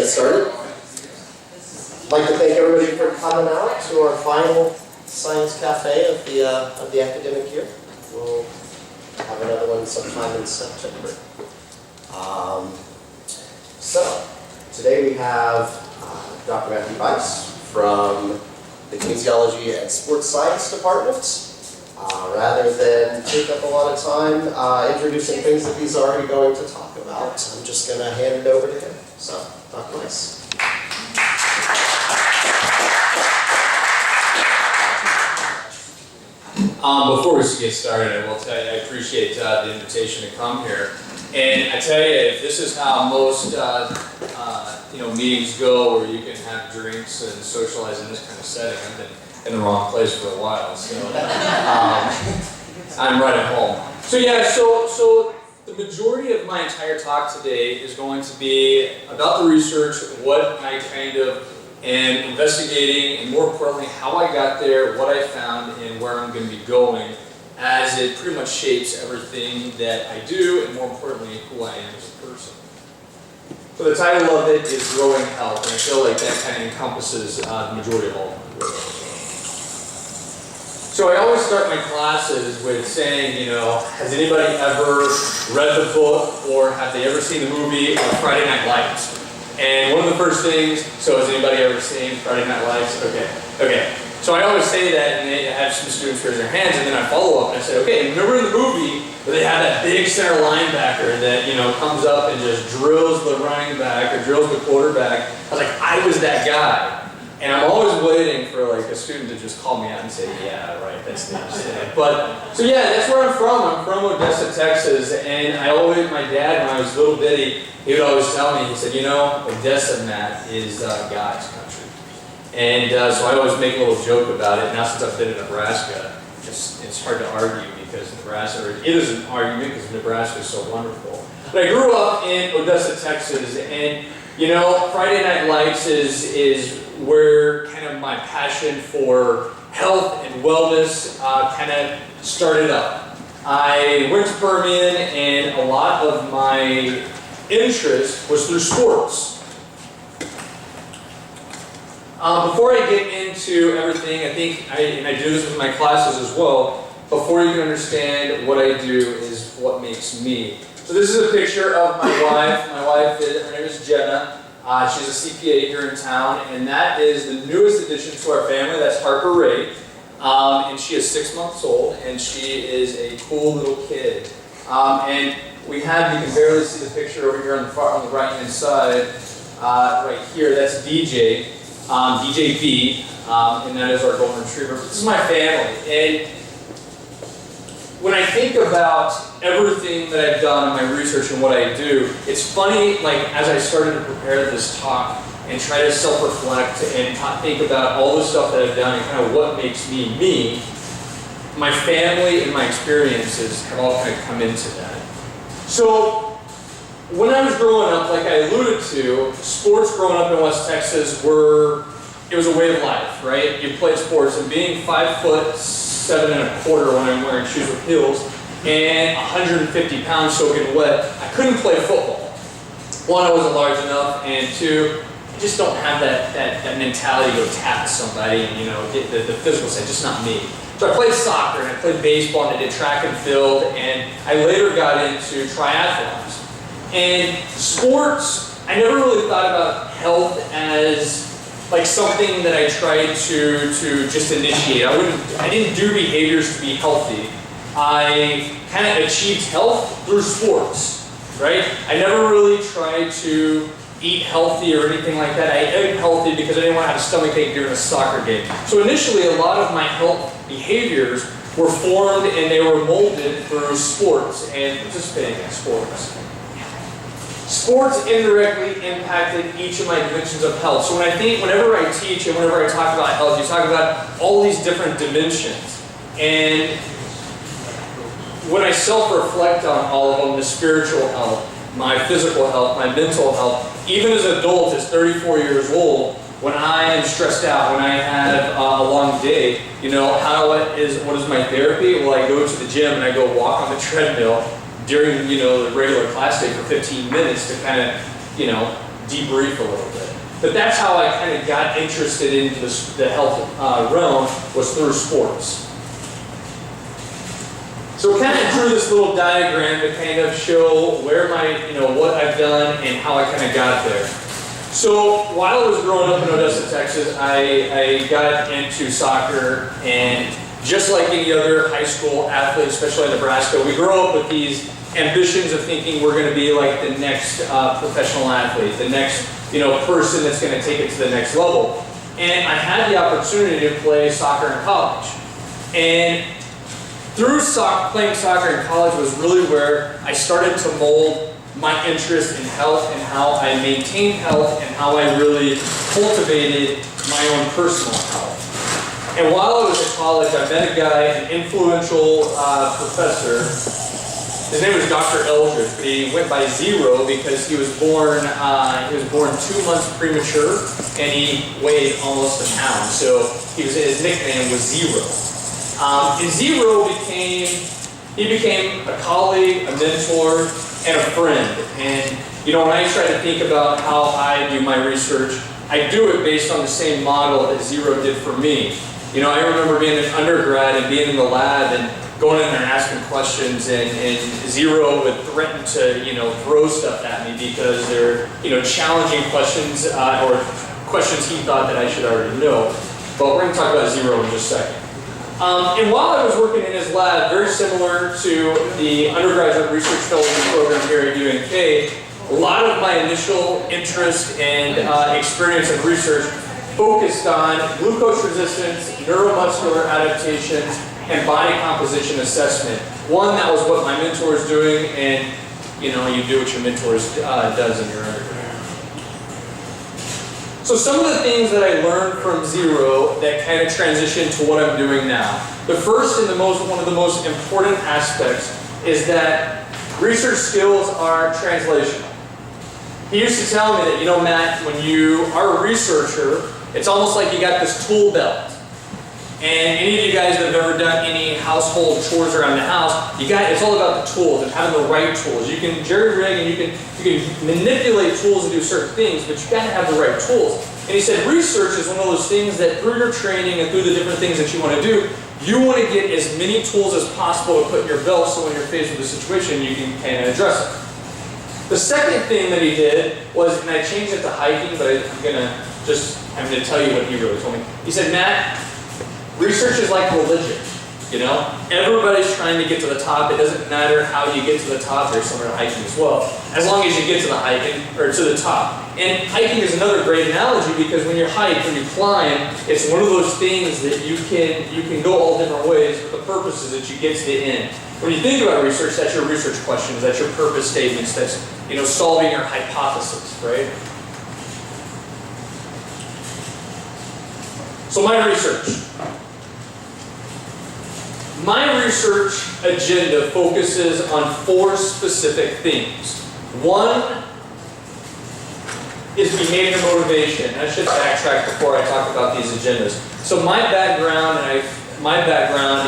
get started. I'd like to thank everybody for coming out to our final Science Cafe of the academic year. We'll have another one sometime in September. So, today we have Dr. Matthew Bice from the Kinesiology and Sports Science Department. Rather than take up a lot of time introducing things that he's already going to talk about, I'm just going to hand it over to him. So, Dr. Bice. Before we get started, I will tell you I appreciate the invitation to come here. And I tell you, if this is how most meetings go, where you can have drinks and socialize in this kind of setting, I've been in the wrong place for a while. So I'm right at home. So yeah, so the majority of my entire talk today is going to be about the research, what I kind of am investigating, and more importantly, how I got there, what I found, and where I'm going to be going, as it pretty much shapes everything that I do, and more importantly, who I am as a person. So the title of it is Growing Health, and I feel like that kind of encompasses the majority of all of my work. So I always start my classes with saying, has anybody ever read the book, or have they ever seen the movie Friday Night Lights? And one of the first things, so has anybody ever seen Friday Night Lights? Okay. So I always say that, and I have some students raise their hands, and then I follow up and I say, okay, remember in the movie where they have that big center linebacker that, comes up and just drills the running back or drills the quarterback? I was like, I was that guy. And I'm always waiting for like a student to just call me out and say, yeah, right, that's the understanding. But, so yeah, that's where I'm from. I'm from Odessa, Texas, and my dad, when I was little bitty, he would always tell me, he said, Odessa, Matt, is God's country. And so I always make a little joke about it. Now since I've been in Nebraska, it's hard to argue because Nebraska, it is an argument because Nebraska is so wonderful. But I grew up in Odessa, Texas, and Friday Night Lights is where kind of my passion for health and wellness kind of started up. I went to Permian, and a lot of my interest was through sports. Before I get into everything, I think, and I do this with my classes as well, before you can understand what I do is what makes me. So this is a picture of my wife. My wife, her name is Jenna. She's a CPA here in town, and that is the newest addition to our family. That's Harper Ray, and she is 6 months old, and she is a cool little kid. And we have, you can barely see the picture over here on the right-hand side, right here. That's DJ, DJ B, and that is our golden retriever. This is my family, and when I think about everything that I've done in my research and what I do, it's funny, like as I started to prepare this talk and try to self-reflect and think about all the stuff that I've done and kind of what makes me me, my family and my experiences have all kind of come into that. So when I was growing up, like I alluded to, sports growing up in West Texas it was a way of life, right? You played sports, and being 5'7" and a quarter when I'm wearing shoes with heels, and 150 pounds soaking wet, I couldn't play football. One, I wasn't large enough, and two, I just don't have that mentality to go tap somebody and get the physical side, just not me. So I played soccer, and I played baseball, and I did track and field, and I later got into triathlons. And sports, I never really thought about health as like something that I tried to just initiate. I didn't do behaviors to be healthy. I kind of achieved health through sports, right? I never really tried to eat healthy or anything like that. I ate healthy because I didn't want to have a stomachache during a soccer game. So initially, a lot of my health behaviors were formed and they were molded through sports and participating in sports. Sports indirectly impacted each of my dimensions of health. So whenever I teach and whenever I talk about health, you talk about all these different dimensions. And when I self-reflect on all of them, the spiritual health, my physical health, my mental health, even as an adult, as 34 years old, when I am stressed out, when I have a long day, what is my therapy? Well, I go to the gym and I go walk on the treadmill during the regular class day for 15 minutes to kind of debrief a little bit. But that's how I kind of got interested in the health realm, was through sports. So I kind of drew this little diagram to kind of show where what I've done and how I kind of got there. So while I was growing up in Odessa, Texas, I got into soccer, and just like any other high school athlete, especially in Nebraska, we grow up with these ambitions of thinking we're going to be like the next professional athlete, the next person that's going to take it to the next level. And I had the opportunity to play soccer in college. And through playing soccer in college was really where I started to mold my interest in health and how I maintained health and how I really cultivated my own personal health. And while I was at college, I met a guy, an influential professor. His name was Dr. Eldridge, but he went by Zero because he was born 2 months premature, and he weighed almost a pound. So his nickname was Zero. And Zero became a colleague, a mentor, and a friend. And when I try to think about how I do my research, I do it based on the same model that Zero did for me. I remember being an undergrad and being in the lab and going in there and asking questions, and Zero would threaten to throw stuff at me because they're challenging questions or questions he thought that I should already know. But we're going to talk about Zero in just a second. And while I was working in his lab, very similar to the undergraduate research fellowship program here at UNK, a lot of my initial interest and experience in research focused on glucose resistance, neuromuscular adaptations, and body composition assessment. One, that was what my mentor was doing, and you do what your mentor does in your undergrad. So some of the things that I learned from Zero that kind of transitioned to what I'm doing now. The first and one of the most important aspects is that research skills are translational. He used to tell me that, Matt, when you are a researcher, it's almost like you got this tool belt. And any of you guys that have ever done any household chores around the house, it's all about the tools and having the right tools. You can jerry-rig and you can manipulate tools and do certain things, but you got to have the right tools. And he said research is one of those things that through your training and through the different things that you want to do, you want to get as many tools as possible to put in your belt so when you're faced with a situation, you can kind of address it. The second thing that he did was, and I changed it to hiking, but I'm going to tell you what he really told me. He said, Matt, research is like religion, Everybody's trying to get to the top. It doesn't matter how you get to the top. There's somewhere hiking as well. As long as you get to the hiking, or to the top. And hiking is another great analogy because when you hike, when you climb, it's one of those things that you can go all different ways, but the purpose is that you get to the end. When you think about research, that's your research questions, that's your purpose statements, that's solving your hypothesis, right? So my research. My research agenda focuses on 4 specific things. One is behavior motivation. I should backtrack before I talk about these agendas. So my background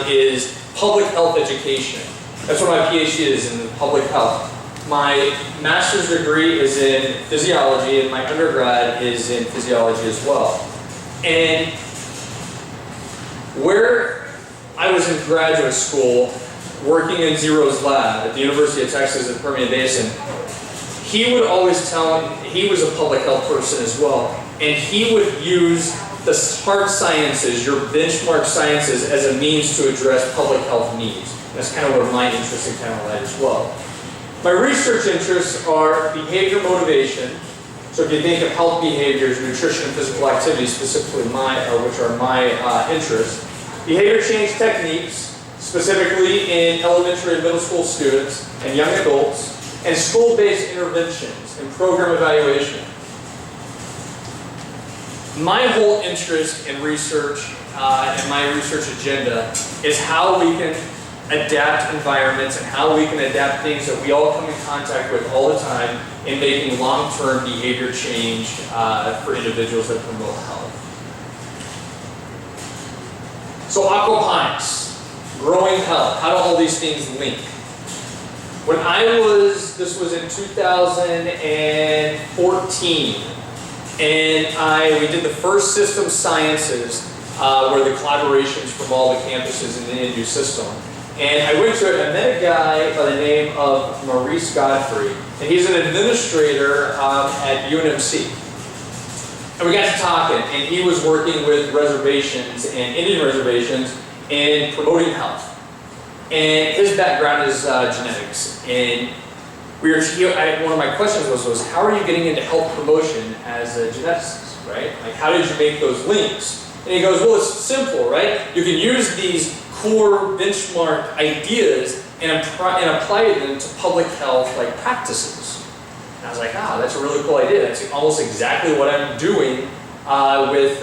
is public health education. That's what my PhD is, in public health. My master's degree is in physiology, and my undergrad is in physiology as well. And where I was in graduate school, working in Zero's lab at the University of Texas at Permian Basin, he would always tell me, he was a public health person as well, and he would use the hard sciences, your benchmark sciences, as a means to address public health needs. And that's kind of where my interest in kind of lied as well. My research interests are behavior motivation. So if you think of health behaviors, nutrition and physical activity, specifically which are my interests. Behavior change techniques, specifically in elementary and middle school students and young adults, and school-based interventions and program evaluation. My whole interest in research and my research agenda is how we can adapt environments and how we can adapt things that we all come in contact with all the time in making long-term behavior change for individuals that promote health. So aquaponics, growing health, how do all these things link? When this was in 2014, and we did the first system sciences where the collaborations from all the campuses in the NU system. And I went to it and I met a guy by the name of Maurice Godfrey, and he's an administrator at UNMC. And we got to talking, and he was working with reservations and Indian reservations and promoting health. And his background is genetics. And one of my questions was, how are you getting into health promotion as a geneticist, right? Like, how did you make those links? And he goes, well, it's simple, right? You can use these core benchmark ideas and apply them to public health like practices. And I was like, that's a really cool idea. That's almost exactly what I'm doing with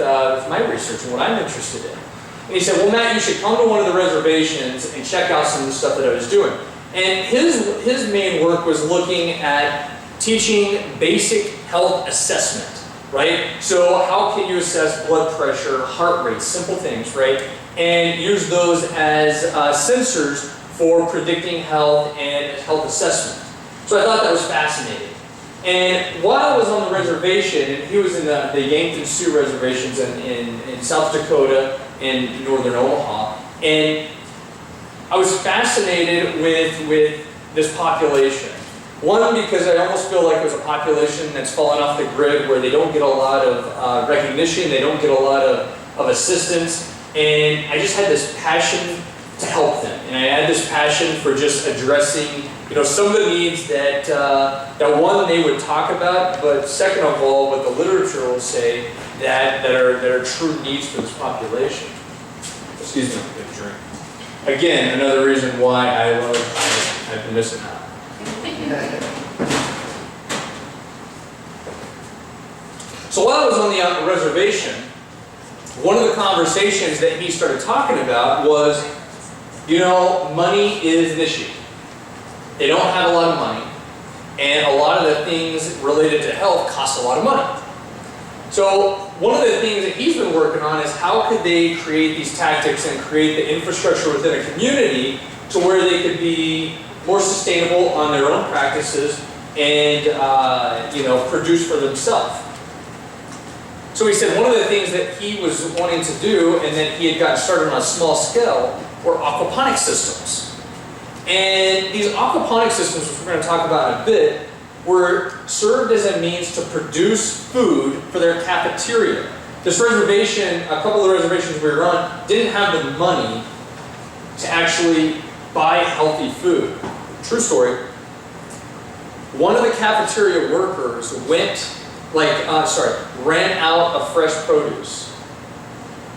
my research and what I'm interested in. And he said, well, Matt, you should come to one of the reservations and check out some of the stuff that I was doing. And his main work was looking at teaching basic health assessment, right? So how can you assess blood pressure, heart rate, simple things, right? And use those as sensors for predicting health and health assessment. So I thought that was fascinating. And while I was on the reservation, and he was in the Yankton Sioux reservations in South Dakota and northern Omaha, and I was fascinated with this population. One, because I almost feel like it was a population that's fallen off the grid where they don't get a lot of recognition, they don't get a lot of assistance, and I just had this passion to help them. And I had this passion for just addressing, some of the needs that one, they would talk about, but second of all, what the literature will say that are true needs for this population. Excuse me, I'm gonna drink. Again, another reason why I've been missing out. So while I was on the reservation, one of the conversations that he started talking about was, money is an issue. They don't have a lot of money, and a lot of the things related to health cost a lot of money. So one of the things that he's been working on is how could they create these tactics and create the infrastructure within a community to where they could be more sustainable on their own practices and produce for themselves. So he said one of the things that he was wanting to do and that he had gotten started on a small scale were aquaponic systems. And these aquaponic systems, which we're going to talk about in a bit, were served as a means to produce food for their cafeteria. This reservation, a couple of the reservations we were on, didn't have the money to actually buy healthy food. True story. One of the cafeteria workers ran out of fresh produce.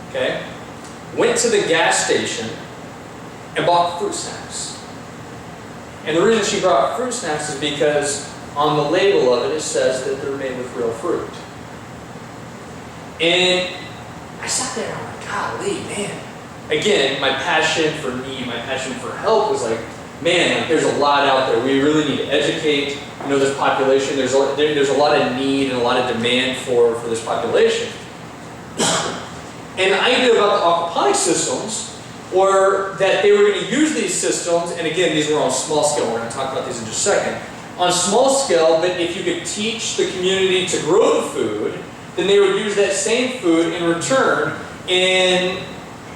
Okay? Went to the gas station and bought fruit snacks. And the reason she brought fruit snacks is because on the label of it says that they're made with real fruit. And I sat there and I'm like, golly, man. Again, my passion for need, my passion for help was like, man, there's a lot out there. We really need to educate, this population. There's a lot of need and a lot of demand for this population. And the idea about the aquaponic systems were that they were going to use these systems, and again, these were on small scale. We're going to talk about these in just a second. On small scale, but if you could teach the community to grow the food, then they would use that same food in return in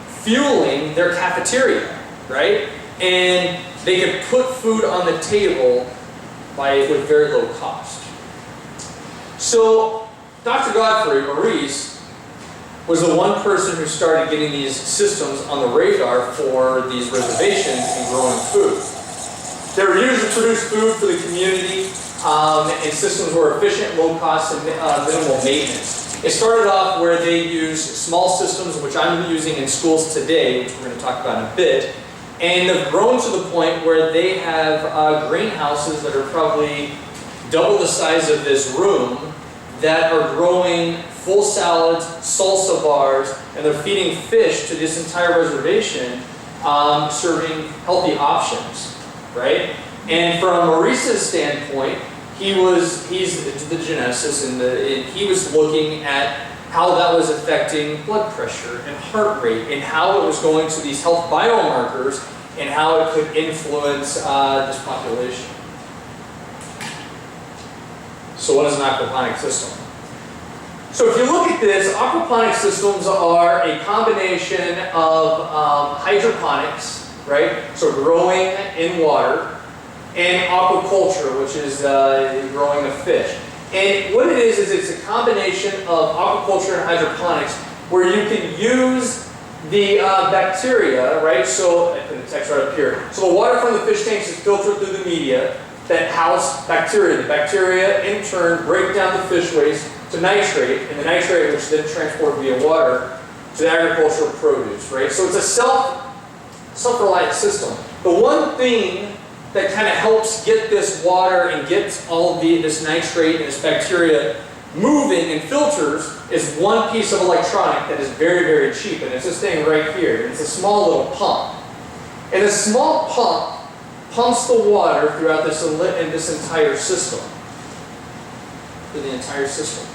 fueling their cafeteria, right? And they could put food on the table with very low cost. So Dr. Godfrey, Maurice, was the one person who started getting these systems on the radar for these reservations and growing food. They were used to produce food for the community, and systems were efficient, low cost, and minimal maintenance. It started off where they used small systems, which I'm using in schools today, which we're going to talk about in a bit, and they've grown to the point where they have greenhouses that are probably double the size of this room that are growing full salads, salsa bars, and they're feeding fish to this entire reservation, serving healthy options, right? And from Maurice's standpoint, he's the geneticist, and he was looking at how that was affecting blood pressure and heart rate, and how it was going to these health biomarkers and how it could influence this population. So what is an aquaponic system? So if you look at this, aquaponic systems are a combination of hydroponics, right? So growing in water, and aquaculture, which is growing of fish. And what it is it's a combination of aquaculture and hydroponics where you can use the bacteria, right? So I put the text right up here. So the water from the fish tanks is filtered through the media that house bacteria. The bacteria in turn break down the fish waste to nitrate, and the nitrate which then transport via water to the agricultural produce, right? So it's a self-reliant system. The one thing that kind of helps get this water and gets all of this nitrate and this bacteria moving and filters is one piece of electronic that is very, very cheap, and it's this thing right here. It's a small little pump. And this small pump pumps the water throughout this entire system. Through the entire system.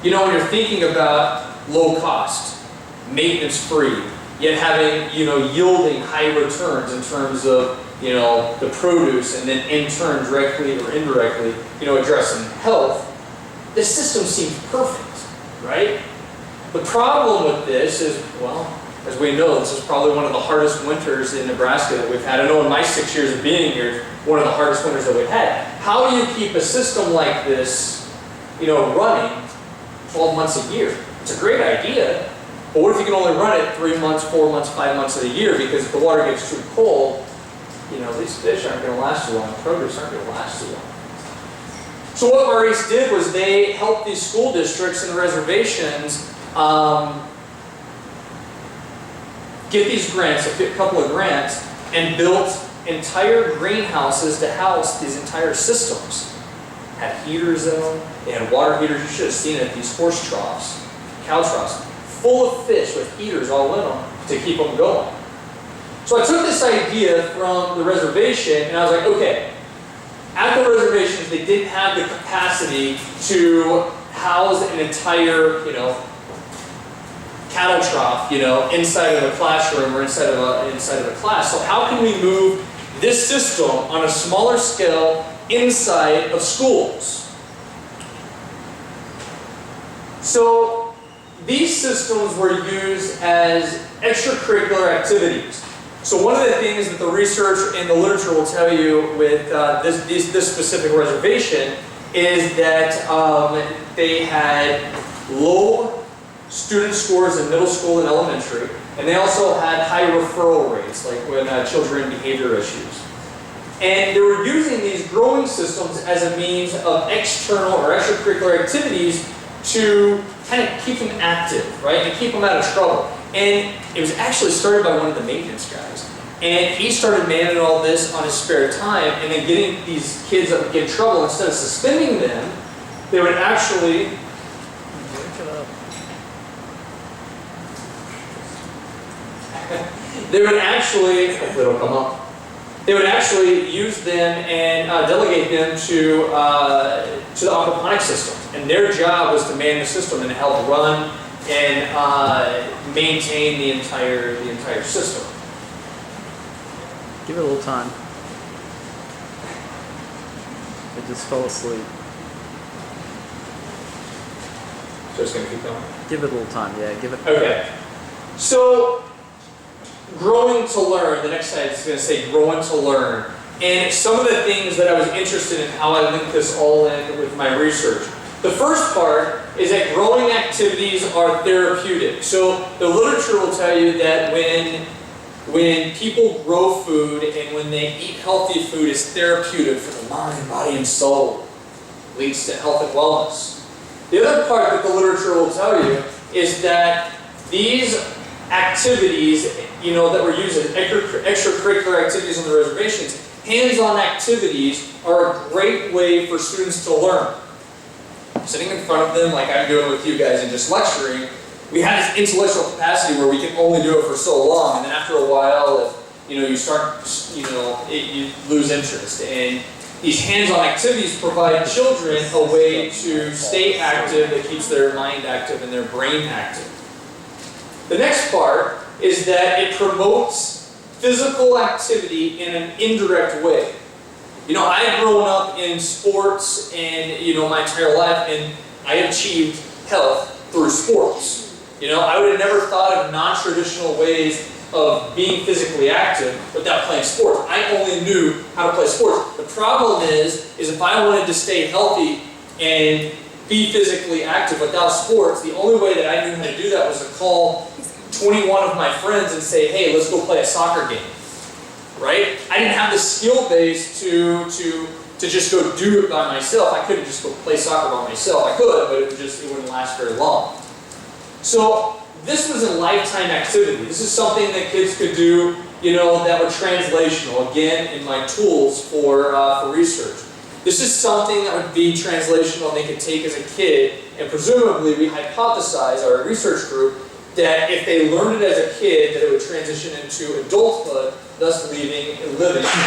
You know, when you're thinking about low cost, maintenance free, yet having, yielding high returns in terms of, the produce, and then in turn directly or indirectly, addressing health, this system seems perfect, right? The problem with this is, well, as we know, this is probably one of the hardest winters in Nebraska that we've had. I know in my 6 years of being here, one of the hardest winters that we've had. How do you keep a system like this, running 12 months a year? It's a great idea, but what if you can only run it 3 months, 4 months, 5 months of the year? Because if the water gets too cold, these fish aren't going to last too long, the produce aren't going to last too long. So what Bice did was they helped these school districts and the reservations get these grants, a couple of grants, and built entire greenhouses to house these entire systems. Had heaters in them, they had water heaters. You should have seen it at these horse troughs, cow troughs, full of fish with heaters all in them to keep them going. So I took this idea from the reservation and I was like, okay, at the reservations they didn't have the capacity to house an entire, cattle trough, inside of a classroom or inside of a class. So how can we move this system on a smaller scale inside of schools? So these systems were used as extracurricular activities. So one of the things that the research and the literature will tell you with this specific reservation is that they had low student scores in middle school and elementary, and they also had high referral rates, like when children had behavior issues. And they were using these growing systems as a means of external or extracurricular activities to kind of keep them active, right, and keep them out of trouble. And it was actually started by one of the maintenance guys. And he started managing all this on his spare time, and then getting these kids that would get in trouble, instead of suspending them, they would actually hopefully it'll come up. They would actually use them and delegate them to the aquaponic system. And their job was to man the system and help run and maintain the entire system. Give it a little time. It just fell asleep. So it's going to keep going? Give it a little time, yeah. Give it. Okay. So, growing to learn. The next slide is going to say growing to learn. And some of the things that I was interested in, how I linked this all in with my research. The first part is that growing activities are therapeutic. So the literature will tell you that when people grow food and when they eat healthy food, it's therapeutic for the mind, body, and soul. It leads to health and wellness. The other part that the literature will tell you is that these activities, that were used as extracurricular activities on the reservations, hands-on activities are a great way for students to learn. Sitting in front of them like I'm doing with you guys and just lecturing, we have this intellectual capacity where we can only do it for so long, and then after a while, if you start, you lose interest. And these hands-on activities provide children a way to stay active that keeps their mind active and their brain active. The next part is that it promotes physical activity in an indirect way. You know, I've grown up in sports and, you know, my entire life, and I achieved health through sports. You know, I would have never thought of non-traditional ways of being physically active without playing sports. I only knew how to play sports. The problem is if I wanted to stay healthy and be physically active without sports, the only way that I knew how to do that was to call 21 of my friends and say, hey, let's go play a soccer game, right? I didn't have the skill base to just go do it by myself. I couldn't just go play soccer by myself. I could, but it wouldn't last very long. So this was a lifetime activity. This is something that kids could do, you know, that were translational, again, in my tools for research. This is something that would be translational and they could take as a kid, and presumably we hypothesize, our research group, that if they learned it as a kid, that it would transition into adulthood, thus living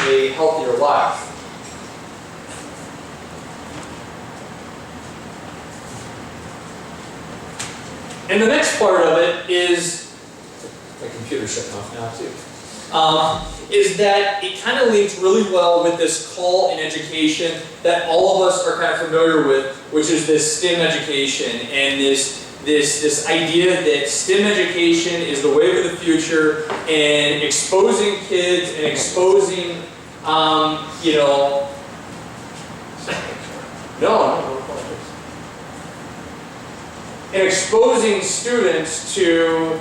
a healthier life. And the next part of it is, my computer's shutting off now too, is that it kind of links really well with this call in education that all of us are kind of familiar with, which is this STEM education and this idea that STEM education is the way of the future, and exposing kids and exposing, you know, and exposing students to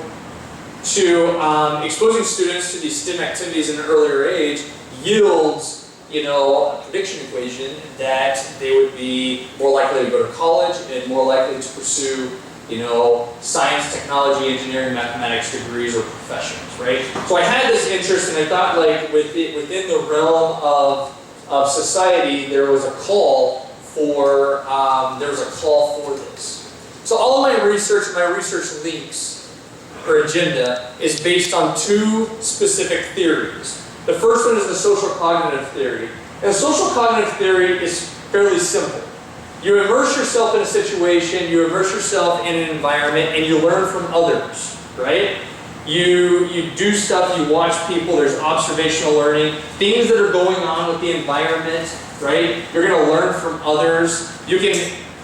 these STEM activities in an earlier age yields, you know, a prediction equation that they would be more likely to go to college and more likely to pursue, you know, science, technology, engineering, mathematics degrees or professions, right? So I had this interest, and I thought, like, within the realm of society, there was a call for this. So all of my research links or agenda is based on two specific theories. The first one is the social cognitive theory. And the social cognitive theory is fairly simple. You immerse yourself in a situation, you immerse yourself in an environment, and you learn from others, right? You do stuff, you watch people, there's observational learning, things that are going on with the environment, right? You're going to learn from others. You can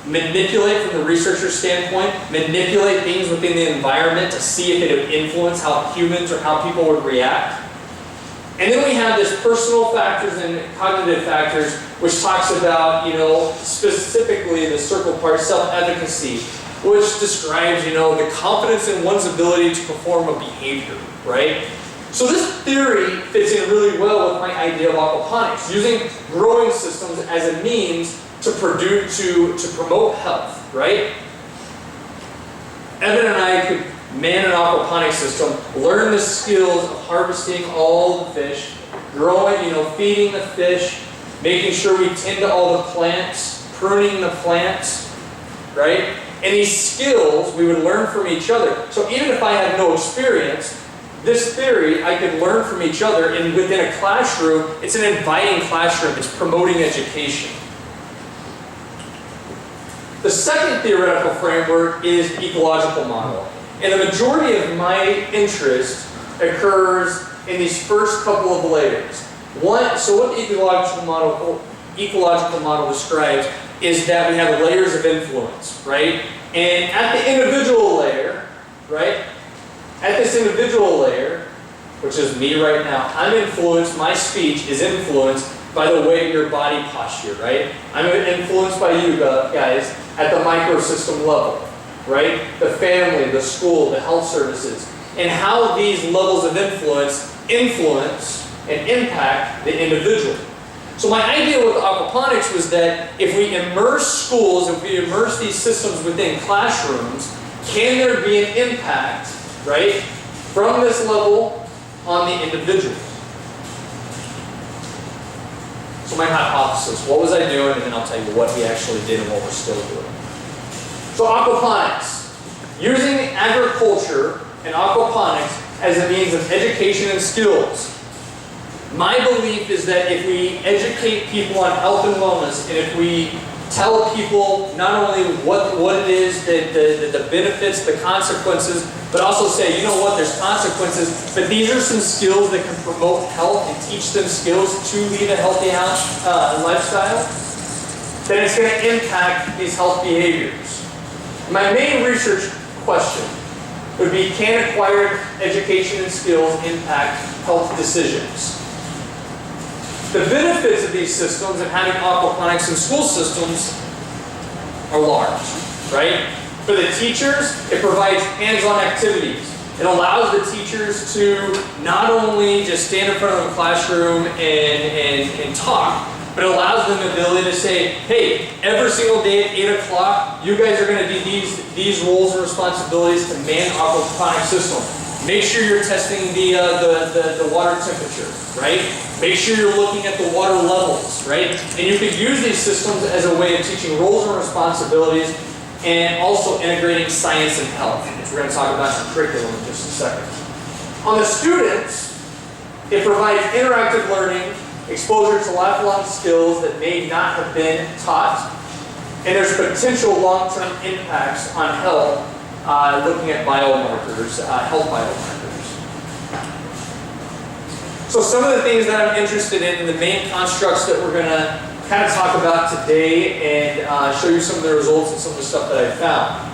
manipulate, from the researcher standpoint, manipulate things within the environment to see if it would influence how humans or how people would react. And then we have this personal factors and cognitive factors, which talks about, you know, specifically the circle part, self-efficacy, which describes, you know, the confidence in one's ability to perform a behavior, right? So this theory fits in really well with my idea of aquaponics, using growing systems as a means to promote health, right? Evan and I could man an aquaponics system, learn the skills of harvesting all the fish, growing, you know, feeding the fish, making sure we tend to all the plants, pruning the plants, right? And these skills we would learn from each other. So even if I have no experience, this theory I could learn from each other, and within a classroom, it's an inviting classroom, it's promoting education. The second theoretical framework is ecological model. And the majority of my interest occurs in these first couple of layers. So what the ecological model describes is that we have layers of influence, right? And at the individual layer, right? At this individual layer, which is me right now, I'm influenced, my speech is influenced by the way your body posture, right? I'm influenced by you guys at the microsystem level, right? The family, the school, the health services, and how these levels of influence and impact the individual. So my idea with aquaponics was that if we immerse schools, if we immerse these systems within classrooms, can there be an impact, right, from this level on the individual? So my hypothesis, what was I doing, and then I'll tell you what we actually did and what we're still doing. So aquaponics, using agriculture and aquaponics as a means of education and skills. My belief is that if we educate people on health and wellness, and if we tell people not only what it is, the benefits, the consequences but also say, you know what, there's consequences, but these are some skills that can promote health and teach them skills to lead a healthy lifestyle, then it's going to impact these health behaviors. My main research question would be, can acquired education and skills impact health decisions? The benefits of these systems and having aquaponics in school systems are large, right? For the teachers, it provides hands-on activities. It allows the teachers to not only just stand in front of a classroom and talk, but it allows them the ability to say, hey, every single day at 8 o'clock, you guys are going to do these roles and responsibilities to man the aquaponic system. Make sure you're testing the water temperature, right? Make sure you're looking at the water levels, right? And you could use these systems as a way of teaching roles and responsibilities and also integrating science and health, which we're going to talk about in the curriculum in just a second. On the students, it provides interactive learning, exposure to lifelong skills that may not have been taught, and there's potential long-term impacts on health, looking at biomarkers, health biomarkers. So some of the things that I'm interested in, the main constructs that we're going to kind of talk about today and show you some of the results and some of the stuff that I found.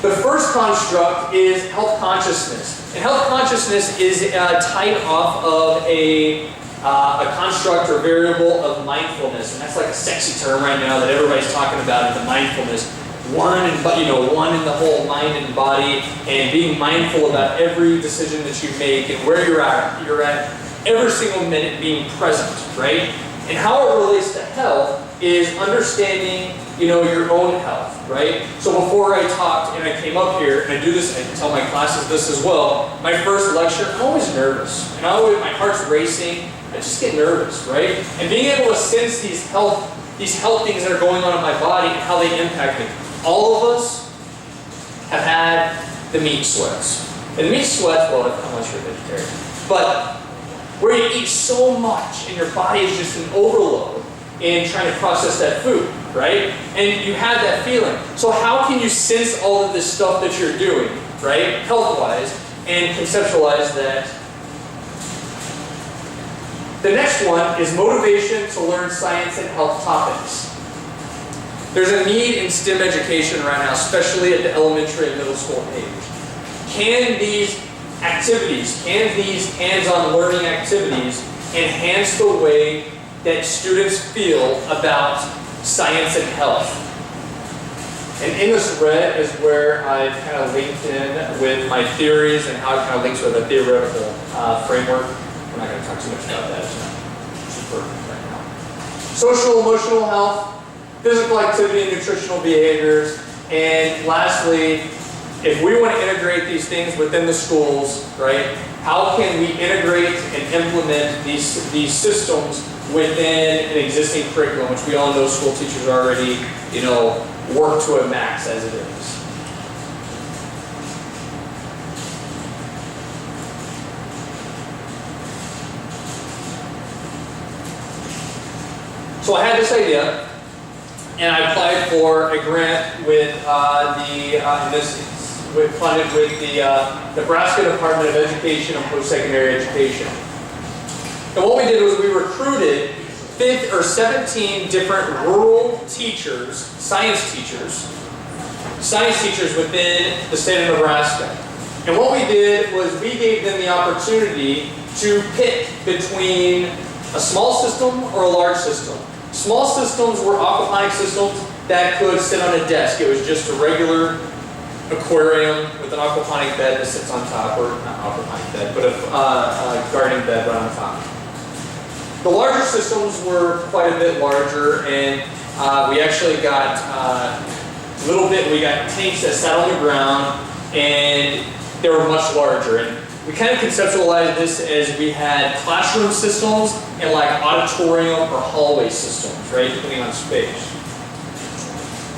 The first construct is health consciousness. And health consciousness is tied off of a construct or variable of mindfulness. And that's like a sexy term right now that everybody's talking about, is the mindfulness. One in the whole mind and body, and being mindful about every decision that you make and where you're at every single minute, being present, right? And how it relates to health is understanding, your own health, right? So before I talked and I came up here, and I do this, I tell my classes this as well, my first lecture, I'm always nervous. And my heart's racing, I just get nervous, right? And being able to sense these health things that are going on in my body and how they impact me. All of us have had the meat sweats. And the meat sweats, well, unless you're a vegetarian, but where you eat so much and your body is just an overload in trying to process that food, right? And you have that feeling. So how can you sense all of this stuff that you're doing, right, health-wise, and conceptualize that? The next one is motivation to learn science and health topics. There's a need in STEM education right now, especially at the elementary and middle school age. Can these activities, can these hands-on learning activities enhance the way that students feel about science and health? And in this red is where I've kind of linked in with my theories and how it kind of links with a theoretical framework. We're not going to talk too much about that. It's not super right now. Social, emotional health, physical activity and nutritional behaviors, and lastly, if we want to integrate these things within the schools, right, how can we integrate and implement these systems within an existing curriculum, which we all know school teachers already, work to a max as it is. So I had this idea, and I applied for a grant with funded with the Nebraska Department of Education and Post-Secondary Education. And what we did was we recruited 17 different rural teachers, science teachers within the state of Nebraska. And what we did was we gave them the opportunity to pick between a small system or a large system. Small systems were aquaponic systems that could sit on a desk. It was just a regular aquarium with an aquaponic bed that sits on top, or not aquaponic bed, but a gardening bed right on top. The larger systems were quite a bit larger, and we actually got we got tanks that sat on the ground, and they were much larger. And we kind of conceptualized this as we had classroom systems and like auditorium or hallway systems, right, depending on space.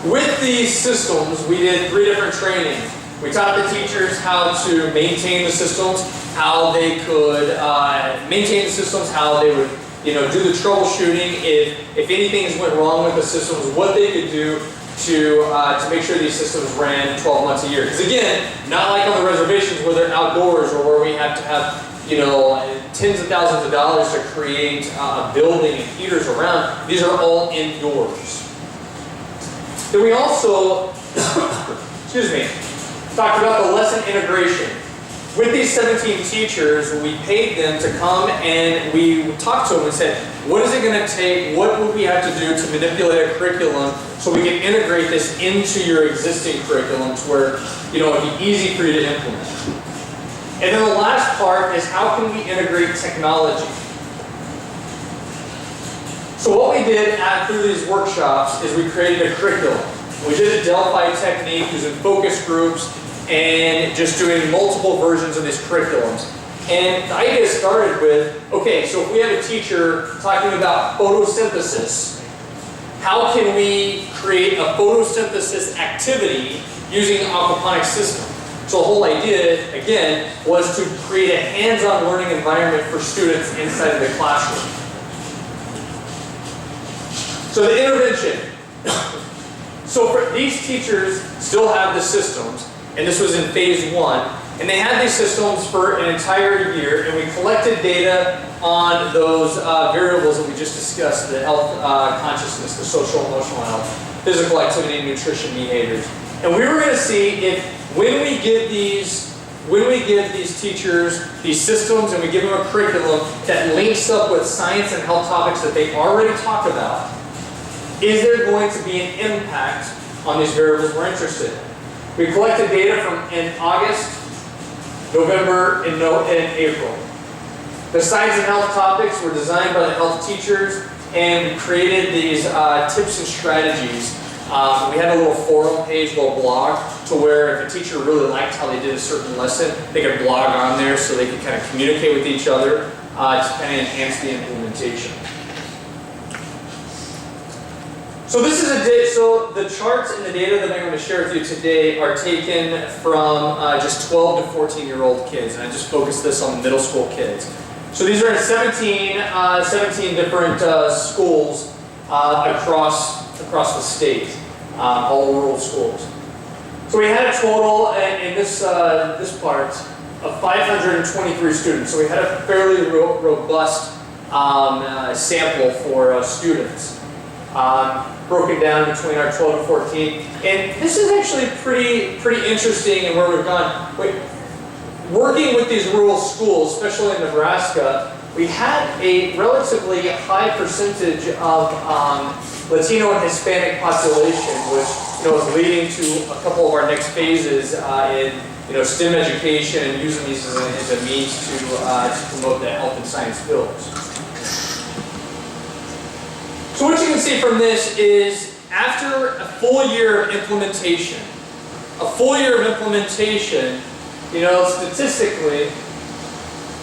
With these systems, we did 3 different trainings. We taught the teachers how to maintain the systems, how they could maintain the systems, how they would do the troubleshooting if anything went wrong with the systems, what they could do to make sure these systems ran 12 months a year. Because again, not like on the reservations where they're outdoors or where we have to have, you know, tens of thousands of dollars to create a building and heaters around. These are all indoors. Then we also, excuse me, talked about the lesson integration. With these 17 teachers, we paid them to come and we talked to them and said, what is it going to take? What would we have to do to manipulate a curriculum so we can integrate this into your existing curriculums where, you know, it'd be easy for you to implement. And then the last part is how can we integrate technology? So what we did through these workshops is we created a curriculum. We did a Delphi technique using focus groups and just doing multiple versions of these curriculums. And the idea started with, okay, so if we have a teacher talking about photosynthesis, how can we create a photosynthesis activity using an aquaponics system? So the whole idea, again, was to create a hands-on learning environment for students inside of the classroom. So the intervention. So for these teachers still have the systems, and this was in phase 1, and they had these systems for an entire year, and we collected data on those variables that we just discussed, the health consciousness, the social emotional health, physical activity, nutrition, behaviors. And we were going to see if when we give these teachers these systems and we give them a curriculum that links up with science and health topics that they already talked about, is there going to be an impact on these variables we're interested in? We collected data from in August, November, and April. The science and health topics were designed by the health teachers, and we created these tips and strategies. We had a little forum page, little blog, to where if a teacher really liked how they did a certain lesson, they could blog on there so they could kind of communicate with each other to kind of enhance the implementation. So this is so the charts and the data that I'm going to share with you today are taken from just 12 to 14-year-old kids, and I just focused this on the middle school kids. So these are in 17 different schools across the state, all rural schools. So we had a total in this part of 523 students. So we had a fairly robust sample for students. Broken down between our 12 to 14. And this is actually pretty interesting in where we've gone. Working with these rural schools, especially in Nebraska, we had a relatively high percentage of Latino and Hispanic population, which is leading to a couple of our next phases in STEM education and using these as a means to promote the health and science fields. So what you can see from this is after a full year of implementation, statistically,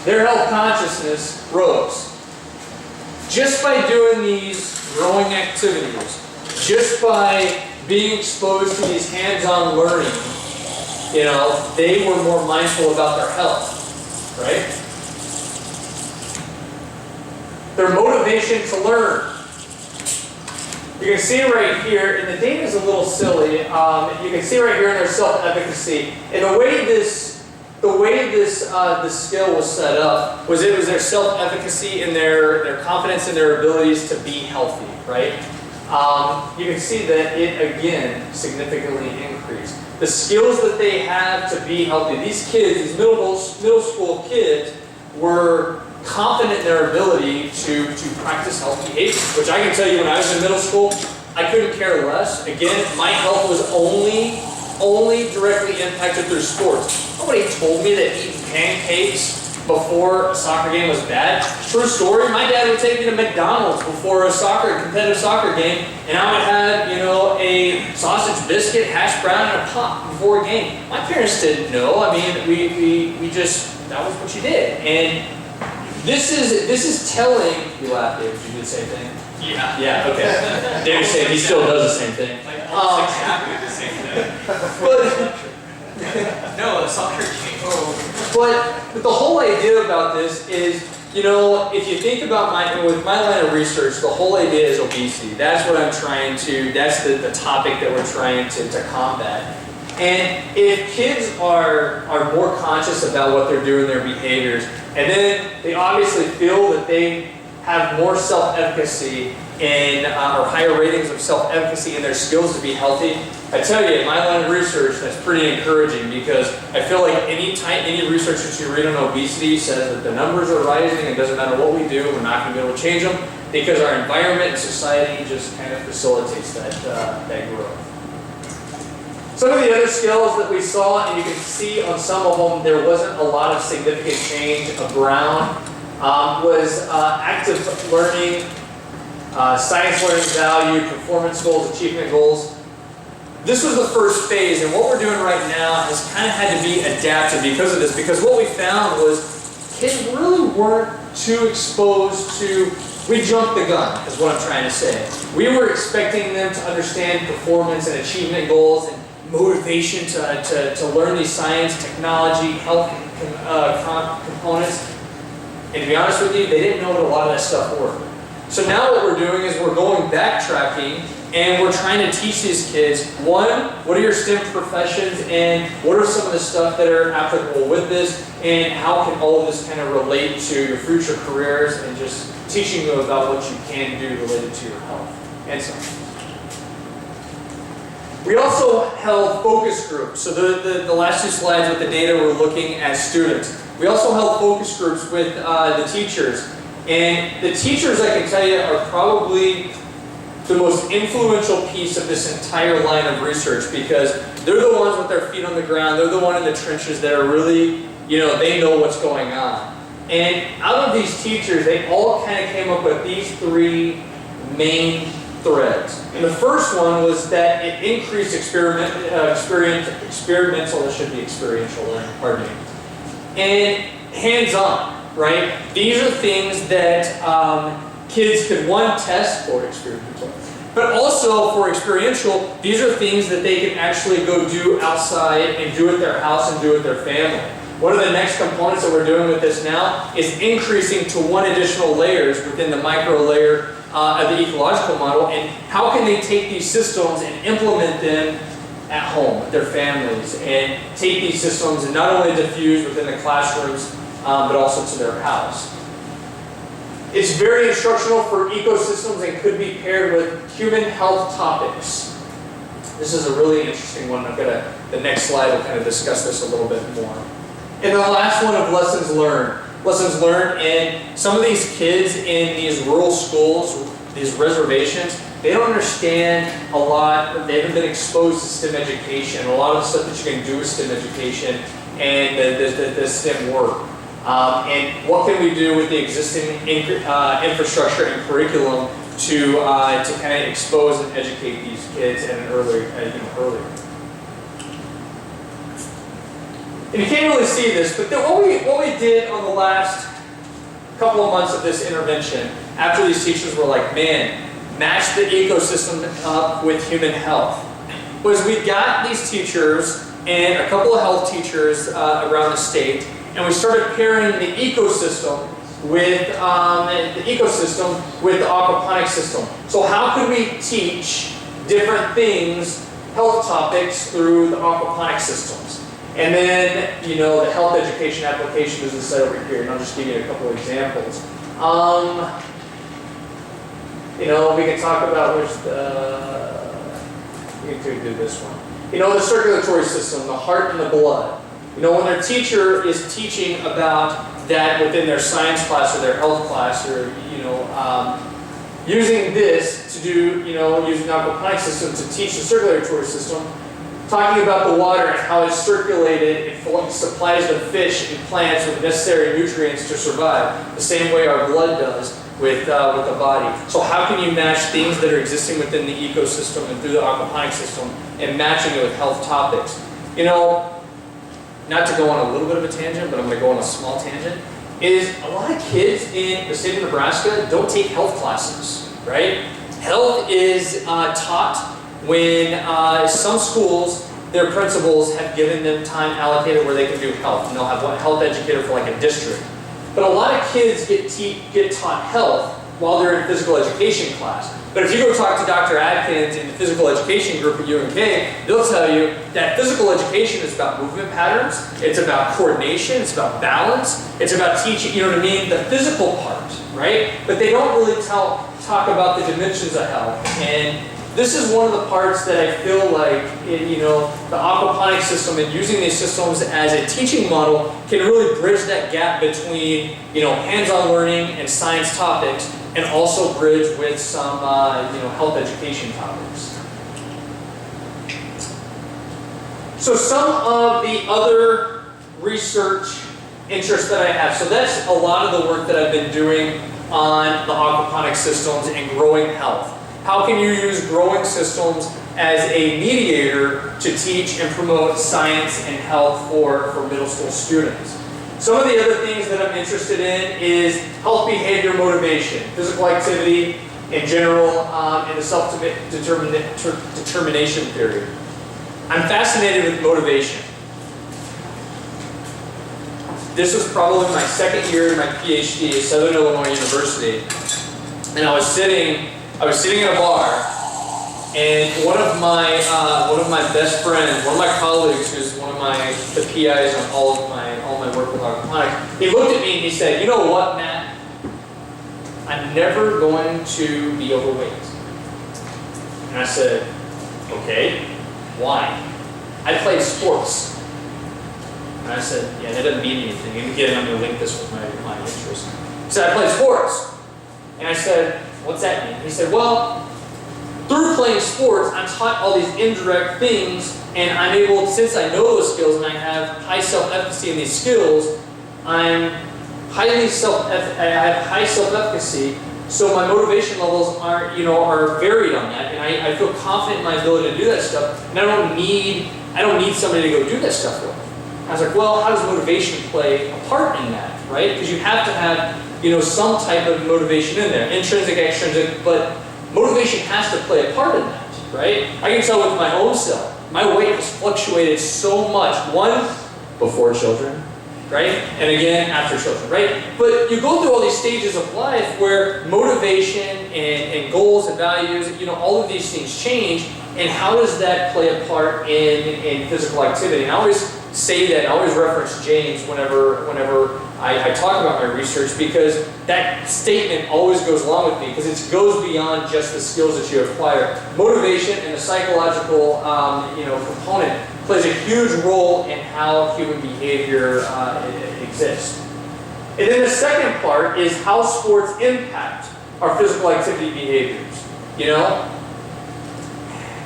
their health consciousness rose. Just by doing these growing activities, just by being exposed to these hands-on learning, they were more mindful about their health, right? Their motivation to learn. You can see right here, and the data is a little silly. You can see right here in their self-efficacy, and the way this skill was set up was it was their self-efficacy and their confidence in their abilities to be healthy, right? You can see that it again significantly increased. The skills that they have to be healthy. These kids, these middle school kids, were confident in their ability to practice health behaviors, which I can tell you when I was in middle school, I couldn't care less. Again, my health was only directly impacted through sports. Nobody told me that eating pancakes before a soccer game was bad. True story, my dad would take me to McDonald's before a competitive soccer game, and I would have, a sausage biscuit, hash brown, and a pop before a game. My parents didn't know. I mean, we just, that was what you did. And this is telling. You laugh, David. You do the same thing. Yeah. Yeah. Okay. David's saying he still does the same thing. Like almost exactly the same thing. But No, the soccer game. but the whole idea about this is you know, if you think about with my line of research, the whole idea is obesity. That's what I'm trying to, that's the topic that we're trying to combat. And if kids are more conscious about what they're doing, their behaviors, and then they obviously feel that they have more self-efficacy and or higher ratings of self-efficacy in their skills to be healthy, I tell you, in my line of research, that's pretty encouraging because I feel like any research that you read on obesity says that the numbers are rising. It doesn't matter what we do, we're not going to be able to change them because our environment and society just kind of facilitates that growth. Some of the other skills that we saw, and you can see on some of them, there wasn't a lot of significant change. Brown was active learning, science learning value, performance goals, achievement goals. This was the first phase, and what we're doing right now has kind of had to be adapted because of this, because what we found was kids really weren't too exposed to, we jumped the gun, is what I'm trying to say. We were expecting them to understand performance and achievement goals and motivation to learn these science, technology, health components. And to be honest with you, they didn't know what a lot of that stuff were. So now what we're doing is we're going backtracking and we're trying to teach these kids, one, what are your STEM professions and what are some of the stuff that are applicable with this and how can all of this kind of relate to your future careers and just teaching them about what you can do related to your health and so on. We also held focus groups. So the last two slides with the data were looking at students. We also held focus groups with the teachers. And the teachers, I can tell you, are probably the most influential piece of this entire line of research because they're the ones with their feet on the ground. They're the one in the trenches that are really, you know, they know what's going on. And out of these teachers, they all kind of came up with these three main threads. And the first one was that it increased experiential learning, pardon me, and hands-on, right? These are things that kids could, one, test for experimental, but also for experiential, these are things that they can actually go do outside and do at their house and do with their family. One of the next components that we're doing with this now is increasing to one additional layers within the micro layer of the ecological model, and how can they take these systems and implement them at home with their families and take these systems and not only diffuse within the classrooms but also to their house. It's very instructional for ecosystems and could be paired with human health topics. This is a really interesting one. The next slide will kind of discuss this a little bit more. And the last one of lessons learned. Lessons learned, and some of these kids in these rural schools, these reservations, they don't understand a lot, they haven't been exposed to STEM education, a lot of the stuff that you can do with STEM education and the STEM work. And what can we do with the existing infrastructure and curriculum to kind of expose and educate these kids at an earlier. And you can't really see this, but what we did on the last couple of months of this intervention, after these teachers were like, man, match the ecosystem up with human health, was we got these teachers and a couple of health teachers around the state, and we started pairing the ecosystem with the aquaponics system. So how could we teach different things, health topics, through the aquaponics systems? And then, you know, the health education application is this over here, and I'll just give you a couple of examples. You know, we can talk about we could do this one. You know, the circulatory system, the heart and the blood. You know, when their teacher is teaching about that within their science class or their health class, or, you know, using this to do, you know, using the aquaponics system to teach the circulatory system, talking about the water and how it's circulated and supplies the fish and plants with necessary nutrients to survive, the same way our blood does with the body. So how can you match things that are existing within the ecosystem and through the aquaponics system and matching it with health topics? You know, not to go on a little bit of a tangent, but I'm going to go on a small tangent, is a lot of kids in the state of Nebraska don't take health classes, right? Health is taught when some schools, their principals have given them time allocated where they can do health, and they'll have one health educator for like a district. But a lot of kids get taught health while they're in physical education class. But if you go talk to Dr. Adkins in the physical education group at UNK, they'll tell you that physical education is about movement patterns, it's about coordination, it's about balance, it's about teaching, you know what I mean, the physical part, right? But they don't really talk about the dimensions of health. And this is one of the parts that I feel like, the aquaponics system and using these systems as a teaching model can really bridge that gap between, hands-on learning and science topics, and also bridge with some, health education topics. So some of the other research interests that I have. So that's a lot of the work that I've been doing on the aquaponics systems and growing health. How can you use growing systems as a mediator to teach and promote science and health for middle school students? Some of the other things that I'm interested in is health behavior motivation, physical activity in general, and the self-determination theory. I'm fascinated with motivation. This was probably my second year in my PhD at Southern Illinois University, and I was sitting in a bar, and one of my best friends, one of my colleagues, who's one of the PIs on all my work with aquaponics, he looked at me and he said, "You know what, Matt? I'm never going to be overweight." And I said, "Okay, why?" "I played sports." And I said, "Yeah, that doesn't mean anything." And again, I'm going to link this with my interest. He said, "I played sports." And I said, "What's that mean?" He said, "Well, through playing sports, I'm taught all these indirect things, and I'm able, since I know those skills and I have high self-efficacy in these skills, I have high self-efficacy, so my motivation levels are varied on that, and I feel confident in my ability to do that stuff, and I don't need somebody to go do that stuff with." I was like, well, how does motivation play a part in that, right? Because you have to have, some type of motivation in there, intrinsic, extrinsic, but motivation has to play a part in that, right? I can tell with my own self, my weight has fluctuated so much. One, before children, right? And again, after children, right? But you go through all these stages of life where motivation and goals and values, all of these things change, and how does that play a part in physical activity? And I always say that, I always reference James whenever I talk about my research, because that statement always goes along with me, because it goes beyond just the skills that you acquire. Motivation and the psychological component plays a huge role in how human behavior exists. And then the second part is how sports impact our physical activity behaviors.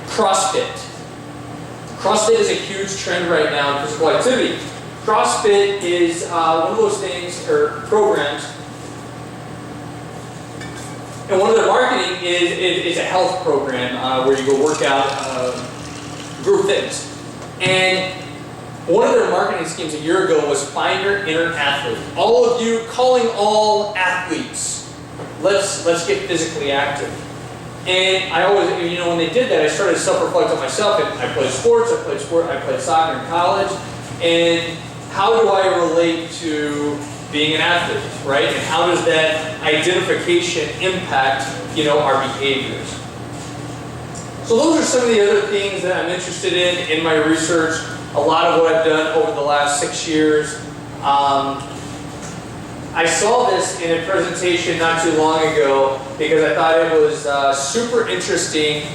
CrossFit. CrossFit is a huge trend right now in physical activity. CrossFit is one of those things, or programs, and one of their marketing is a health program where you go work out group fitness. And one of their marketing schemes a year ago was find your inner athlete. All of you, calling all athletes, let's get physically active. And I always, when they did that, I started to self-reflect on myself. And I played sports, I played soccer in college, and how do I relate to being an athlete, right? And how does that identification impact, our behaviors? So those are some of the other things that I'm interested in my research. A lot of what I've done over the last 6 years. I saw this in a presentation not too long ago because I thought it was super interesting.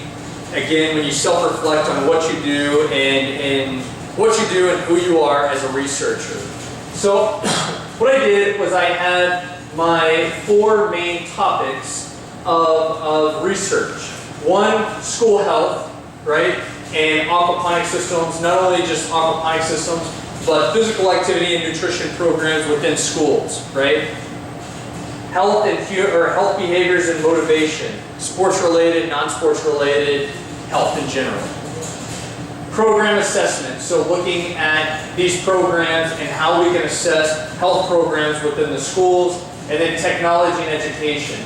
Again, when you self-reflect on what you do and who you are as a researcher. So what I did was I had my 4 main topics of research. One, school health, right? And aquaponic systems, not only just aquaponic systems, but physical activity and nutrition programs within schools, right? Health behaviors and motivation, sports related, non-sports related, health in general. Program assessment, so looking at these programs and how we can assess health programs within the schools, and then technology and education.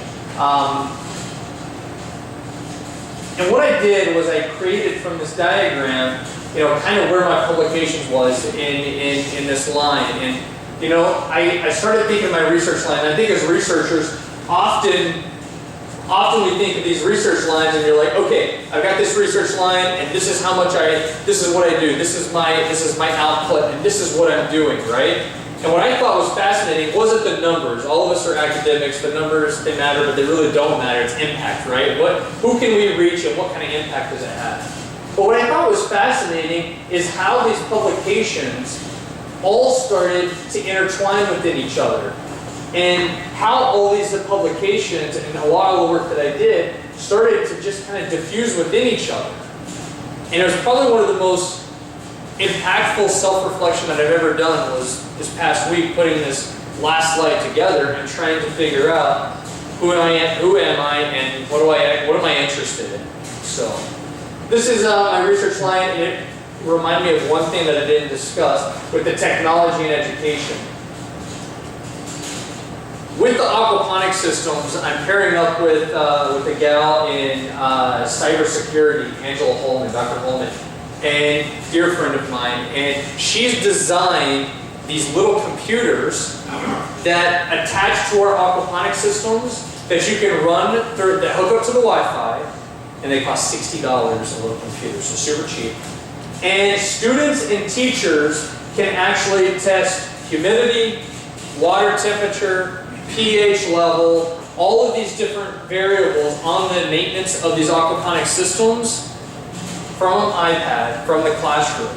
And what I did was I created from this diagram, kind of where my publications was in this line. And You know, I started thinking of my research line. I think as researchers, often we think of these research lines and you're like, okay, I've got this research line and this is how much this is what I do, this is my output, and this is what I'm doing, right? And what I thought was fascinating wasn't the numbers. All of us are academics, the numbers, they matter, but they really don't matter. It's impact, right? Who can we reach and what kind of impact does it have? But what I thought was fascinating is how these publications all started to intertwine within each other. And how all these publications and a lot of the work that I did started to just kind of diffuse within each other. And it was probably one of the most impactful self-reflection that I've ever done was this past week putting this last slide together and trying to figure out who am I, and what am I interested in. So this is my research line, and it reminded me of one thing that I didn't discuss with the technology and education. With the aquaponics systems, I'm pairing up with a gal in cybersecurity, Angela Holman, Dr. Holman, and dear friend of mine, and she's designed these little computers that attach to our aquaponics systems that you can run through, that hook up to the Wi-Fi, and they cost $60 a little computer, so super cheap. And students and teachers can actually test humidity, water temperature, pH level, all of these different variables on the maintenance of these aquaponic systems from an iPad, from the classroom.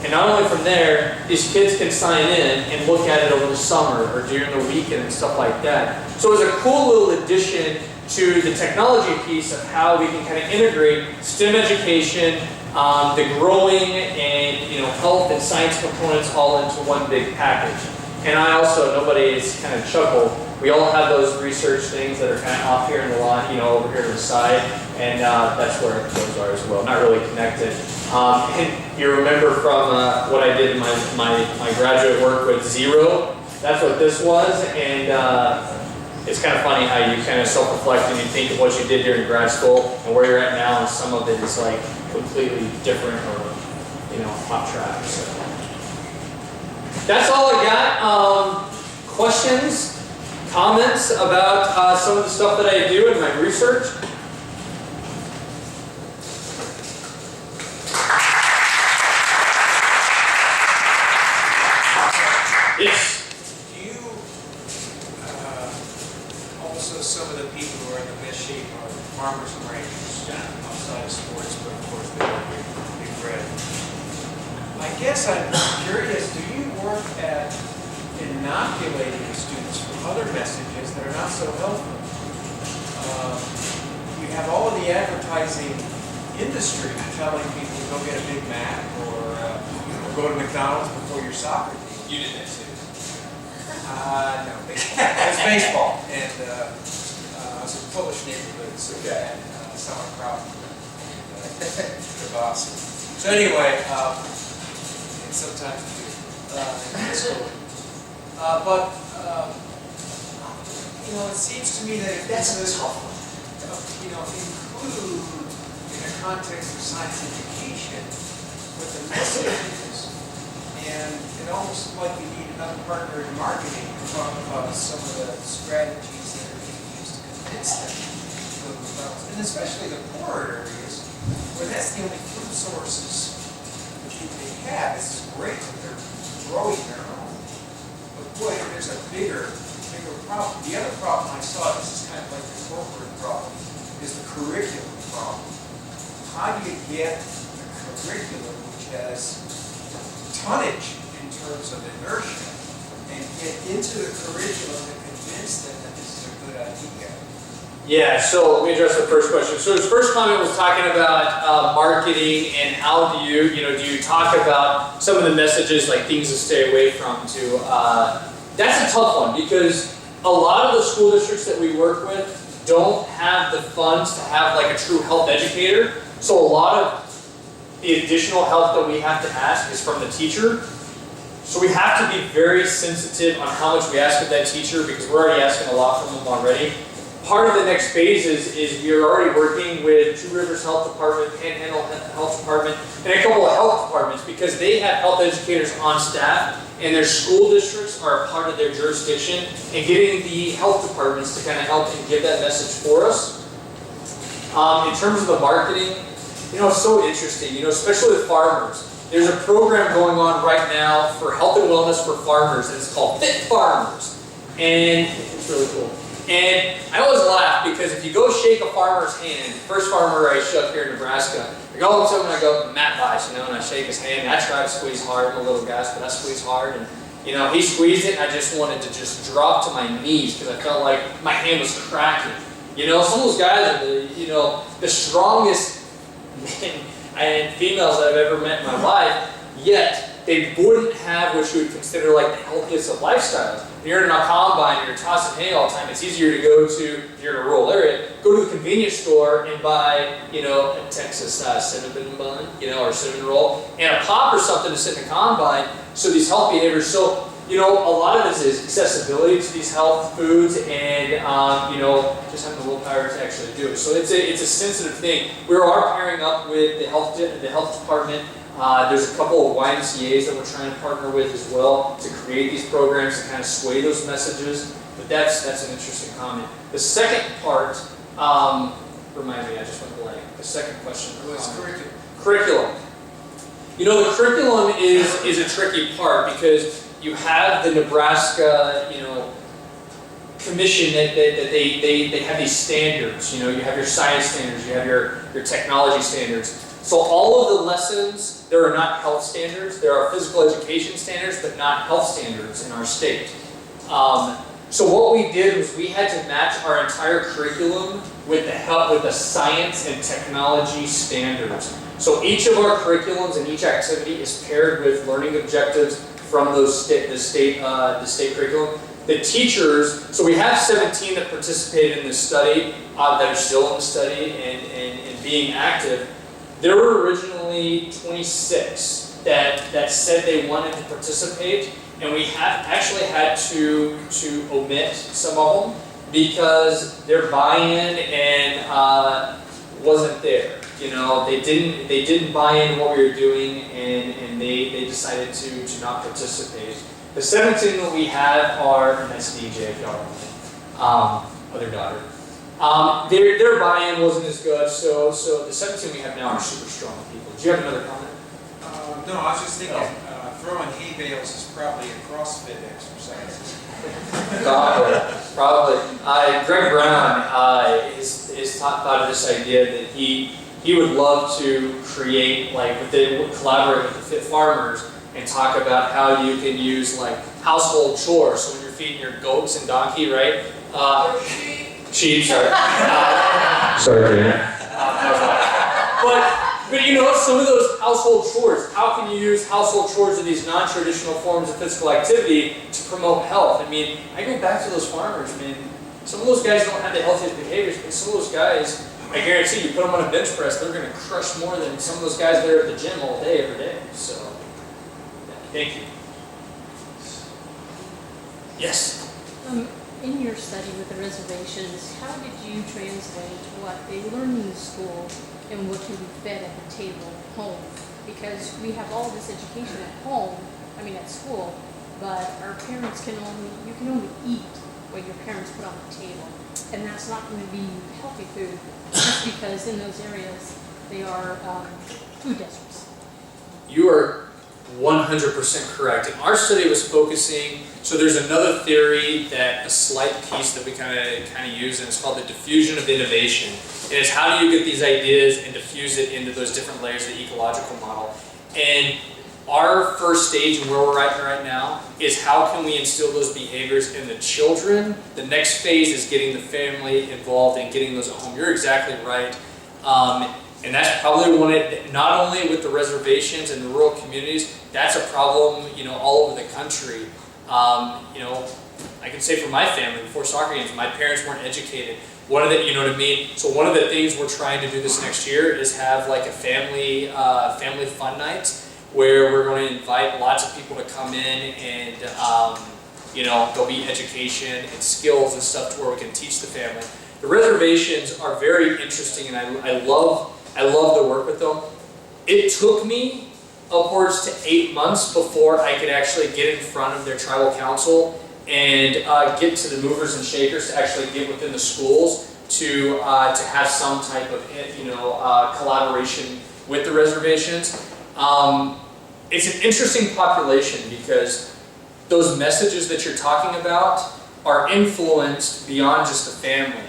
And not only from there, these kids can sign in and look at it over the summer or during the weekend and stuff like that. So it was a cool little addition to the technology piece of how we can kind of integrate STEM education, the growing and health and science components all into one big package. And I also, nobody's kind of chuckled, we all have those research things that are kind of off here in the line, over here to the side, and that's where those are as well, not really connected. And you remember from what I did in my graduate work with Zero, that's what this was, and it's kind of funny how you kind of self-reflect and you think of what you did during grad school and where you're at now, and some of it is like completely different or, hot track. So that's all I got. Questions? Comments about some of the stuff that I do in my research? Yes. Do you also, some of the people who are in the best shape are farmers and ranchers outside of sports, but of course they are big red. I guess I'm curious, do you work at inoculating the students from other messages that are not so helpful? You have all of the advertising industry telling people to go get a Big Mac or go to McDonald's before your soccer team. You did that too. No, baseball. It's baseball, and I was in a Polish neighborhood, so we had sauerkraut. They're awesome. So anyway, and sometimes we do in high school. But it seems to me that if That's a tough one. include in a context of science education what the message is, and it almost like we need another partner in marketing to talk about some of the strategies that are being used to convince them to go to McDonald's, and especially the poorer areas where that's the only food sources that they have. This is great that they're growing their own, but boy, there's a bigger problem. The other problem I saw, this is kind of like the corporate problem, is the curriculum problem. How do you get a curriculum which has tonnage in terms of inertia and get into the curriculum and convince them that this is a good idea? Yeah, so let me address the first question. So his first comment was talking about marketing and how do you talk about some of the messages, like things to stay away from that's a tough one because a lot of the school districts that we work with don't have the funds to have like a true health educator. So a lot of the additional help that we have to ask is from the teacher. So we have to be very sensitive on how much we ask of that teacher because we're already asking a lot from them already. Part of the next phase is we are already working with Two Rivers Health Department, Panhandle Health Department, and a couple of health departments because they have health educators on staff and their school districts are a part of their jurisdiction, and getting the health departments to kind of help and give that message for us. In terms of the marketing, it's so interesting, especially with farmers. There's a program going on right now for health and wellness for farmers, and it's called Fit Farmers. And it's really cool. And I always laugh because if you go shake a farmer's hand, first farmer I shook here in Nebraska, I go up to him and I go, Matt Bice, and I shake his hand, and I try to squeeze hard, I'm a little guy, but I squeeze hard, and he squeezed it, and I just wanted to just drop to my knees because I felt like my hand was cracking. Some of those guys are the strongest men and females that I've ever met in my life, yet they wouldn't have what you would consider like the healthiest of lifestyles. If you're in a combine and you're tossing hay all the time, it's easier to go to, if you're in a rural area, go to the convenience store and buy, a Texas cinnamon bun, or cinnamon roll, and a pop or something to sit in the combine. So these health behaviors, so a lot of this is accessibility to these health foods and, just having the willpower to actually do it. So it's a sensitive thing. We are pairing up with the health department. There's a couple of YMCAs that we're trying to partner with as well to create these programs to kind of sway those messages. But that's an interesting comment. The second part, remind me, I just went blank. The second question was curriculum. Curriculum. The curriculum is a tricky part because you have the Nebraska, commission that they have these standards. You have your science standards, you have your technology standards. So all of the lessons, there are not health standards. There are physical education standards, but not health standards in our state. So what we did was we had to match our entire curriculum with the science and technology standards. So each of our curriculums and each activity is paired with learning objectives from the state curriculum. The teachers, so we have 17 that participated in this study that are still in the study and being active. There were originally 26 that said they wanted to participate, and we have actually had to omit some of them because their buy-in and wasn't there. They didn't buy in what we were doing, and they decided to not participate. The 17 that we have are, and that's DJ if y'all don't know, other daughter. Their buy-in wasn't as good, so the 17 we have now are super strong people. Do you have another comment? No, I was just thinking, throwing hay bales is probably a CrossFit exercise. Probably. Greg Brown is thought of this idea that he would love to create, collaborate with the Fit Farmers and talk about how you can use household chores. So when you're feeding your goats and donkey, right? Sheep, sorry. Sorry, but some of those household chores, how can you use household chores or these non-traditional forms of physical activity to promote health? I go back to those farmers, some of those guys don't have the healthiest behaviors, but some of those guys, I guarantee you put them on a bench press, they're going to crush more than some of those guys that are at the gym all day, every day. So, thank you. Yes? In your study with the reservations, how did you translate what they learn in school and what can be fed at the table at home? Because we have all this education at home, at school, but you can only eat what your parents put on the table. And that's not going to be healthy food, just because in those areas they are food deserts. You are 100% correct. And our study was focusing, so there's another theory that a slight piece that we kind of use, and it's called the diffusion of innovation. And it's how do you get these ideas and diffuse it into those different layers of the ecological model. And our first stage and where we're at right now is how can we instill those behaviors in the children. The next phase is getting the family involved and getting those at home. You're exactly right. And that's probably not only with the reservations and the rural communities, that's a problem, all over the country. I can say for my family, before soccer games, my parents weren't educated. One of the, So one of the things we're trying to do this next year is have a family fun night where we're going to invite lots of people to come in and, there'll be education and skills and stuff to where we can teach the family. The reservations are very interesting, and I love to work with them. It took me upwards to 8 months before I could actually get in front of their tribal council and get to the movers and shakers to actually get within the schools to have some type of collaboration with the reservations. It's an interesting population because those messages that you're talking about are influenced beyond just the family.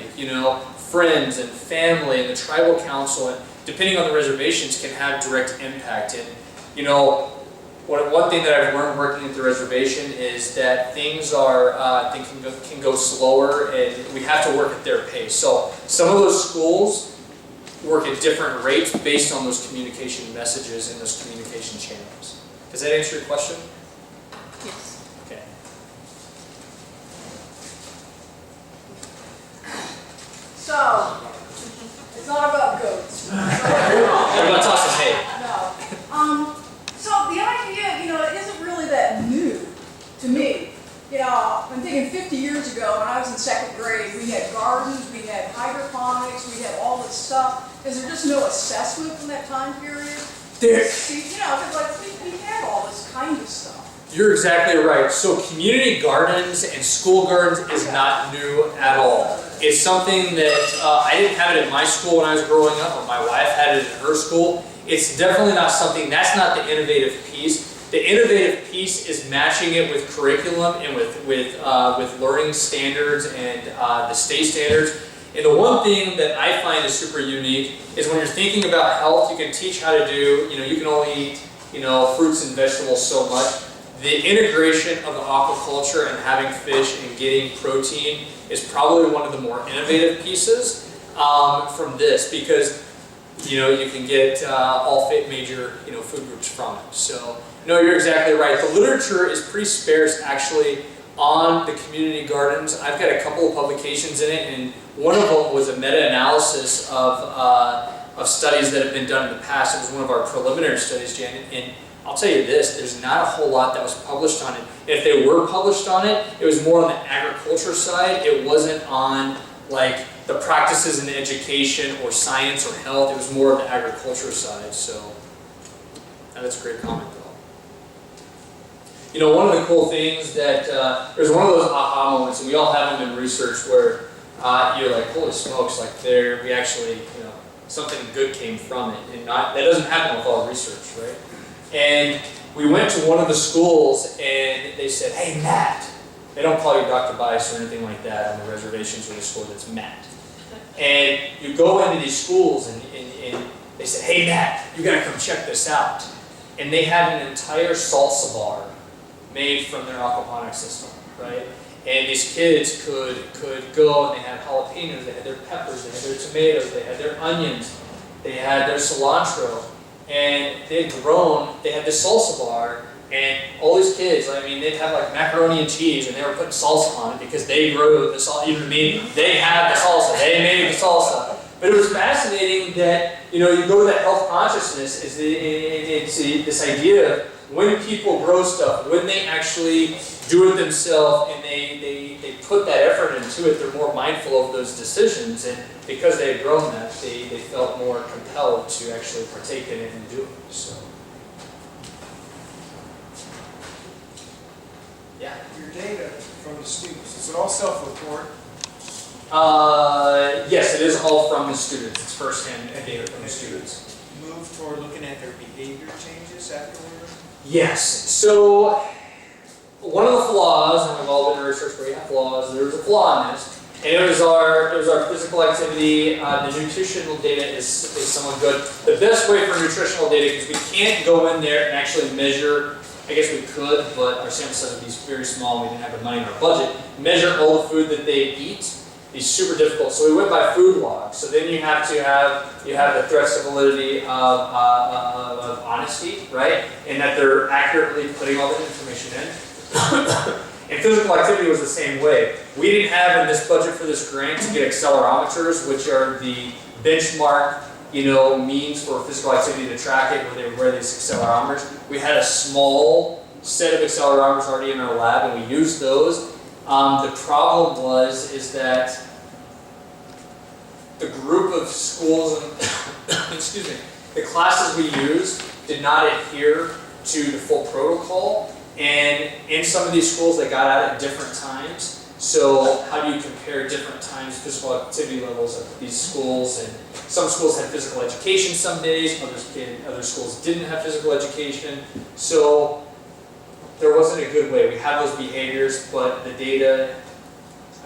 Friends and family and the tribal council, and depending on the reservations, can have direct impact. And one thing that I've learned working at the reservation is that things can go slower, and we have to work at their pace. So some of those schools work at different rates based on those communication messages and those communication channels. Does that answer your question? Yes. Okay. So, it's not about goats. What about tossing hay? No. So the idea, it isn't really that new to me. I'm thinking 50 years ago when I was in second grade, we had gardens, we had hydroponics, we had all this stuff. Is there just no assessment from that time period? Because we had all this kind of stuff. You're exactly right. So community gardens and school gardens is not new at all. It's something that I didn't have it at my school when I was growing up, but my wife had it at her school. It's definitely not something, that's not the innovative piece. The innovative piece is matching it with curriculum and with learning standards and the state standards. And the one thing that I find is super unique is when you're thinking about health, you can teach how to do, you can only eat, fruits and vegetables so much. The integration of the aquaculture and having fish and getting protein is probably one of the more innovative pieces from this, because you can get all major food groups from it. So no, you're exactly right. The literature is pretty sparse actually on the community gardens. I've got a couple of publications in it, and one of them was a meta-analysis of studies that have been done in the past. It was one of our preliminary studies, Janet, and I'll tell you this, there's not a whole lot that was published on it. If they were published on it, it was more on the agriculture side. It wasn't on like the practices in education or science or health. It was more on the agriculture side. So that's a great comment though. One of the cool things that, there's one of those aha moments, and we all have them in research, where you're like, holy smokes, like we actually, something good came from it. And that doesn't happen with all research, right? And we went to one of the schools and they said, hey, Matt. They don't call you Dr. Bice or anything like that on the reservations or the school, that's Matt. And you go into these schools and they said, hey, Matt, you gotta come check this out. And they had an entire salsa bar made from their aquaponics system, right? And these kids could go and they had jalapenos, they had their peppers, they had their tomatoes, they had their onions, they had their cilantro. And they had grown, they had this salsa bar, and all these kids, they'd have like macaroni and cheese, and they were putting salsa on it because they grew the salsa, they had the salsa, they made the salsa. But it was fascinating that, you go to that health consciousness, it's this idea of when people grow stuff, when they actually do it themselves and they put that effort into it, they're more mindful of those decisions, and because they had grown that, they felt more compelled to actually partake in it and do it. So, yeah. Your data from the students, is it all self-report? Yes, it is all from the students. It's first-hand data from the students. Move toward looking at their behavior changes afterward? Yes. So one of the flaws, and we've all been in research where you have flaws, there was a flaw in this, and it was our physical activity. The nutritional data is somewhat good. The best way for nutritional data, because we can't go in there and actually measure, I guess we could, but our sample size would be very small and we didn't have the money in our budget, measure all the food that they eat. It's super difficult. So we went by food logs. So then you have the threats to validity of honesty, right? And that they're accurately putting all the information in. And physical activity was the same way. We didn't have in this budget for this grant to get accelerometers, which are the benchmark, means for physical activity to track it, where they would wear these accelerometers. We had a small set of accelerometers already in our lab, and we used those. The problem is that the group of schools and excuse me, the classes we used did not adhere to the full protocol. And in some of these schools, they got out at different times. So how do you compare different times physical activity levels at these schools? And some schools had physical education some days, other schools didn't have physical education. So there wasn't a good way. We have those behaviors, but the data,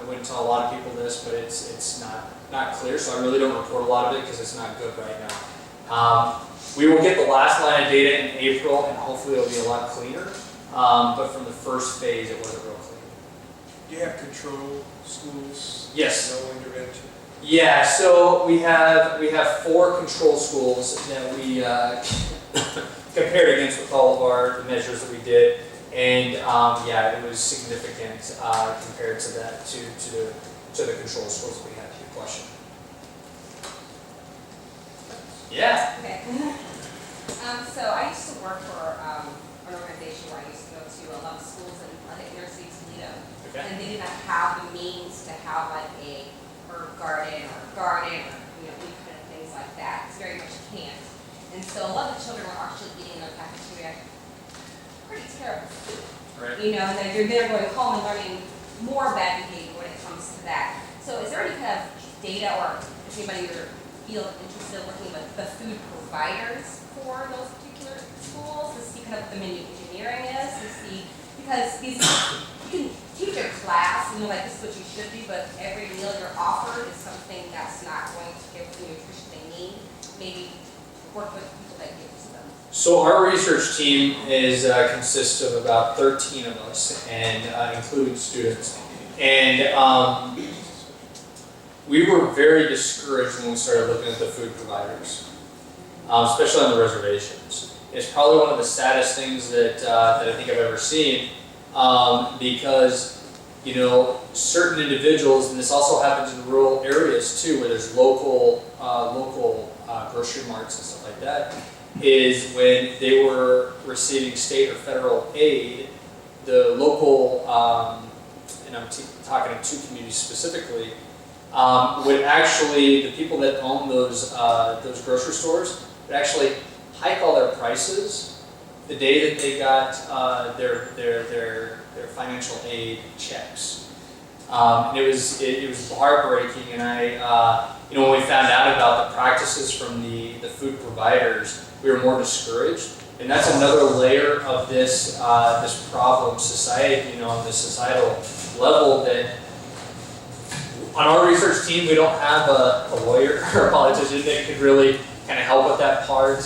I wouldn't tell a lot of people this, but it's not clear, so I really don't report a lot of it because it's not good right now. We will get the last line of data in April, and hopefully it'll be a lot cleaner. But from the first phase, it wasn't real clean. Do you have control schools? Yes. No intervention? Yeah, so we have 4 control schools that we compared against with all of our measures that we did, and yeah, it was significant compared to that to the control schools that we had. Good question. Yeah. Okay. So I used to work for an organization where I used to go to a lot of schools in the inner city Toledo, Okay. and they did not have the means to have like a herb garden or any kind of things like that. It's very much can't. And so a lot of the children were actually eating in their cafeteria pretty terrible food. Right. And then you're there going home and learning more bad behavior when it comes to that. So is there any kind of data, or if anybody in your field interested in working with the food providers for those particular schools to see kind of what the menu engineering is, to see, because these, you can teach a class, like this is what you should do, but every meal you're offered is something that's not going to give the nutrition they need. Maybe work with people that give it to them. So our research team consists of about 13 of us, and including students. And we were very discouraged when we started looking at the food providers, especially on the reservations. It's probably one of the saddest things that I think I've ever seen, because certain individuals, and this also happens in rural areas too, where there's local grocery marts and stuff like that, is when they were receiving state or federal aid, the local, and I'm talking to 2 communities specifically, would actually, the people that own those grocery stores would actually hike all their prices the day that they got their financial aid checks. And it was heartbreaking, and when we found out about the practices from the food providers, we were more discouraged. And that's another layer of this problem, society, on the societal level, that on our research team, we don't have a lawyer or a politician that could really kind of help with that part,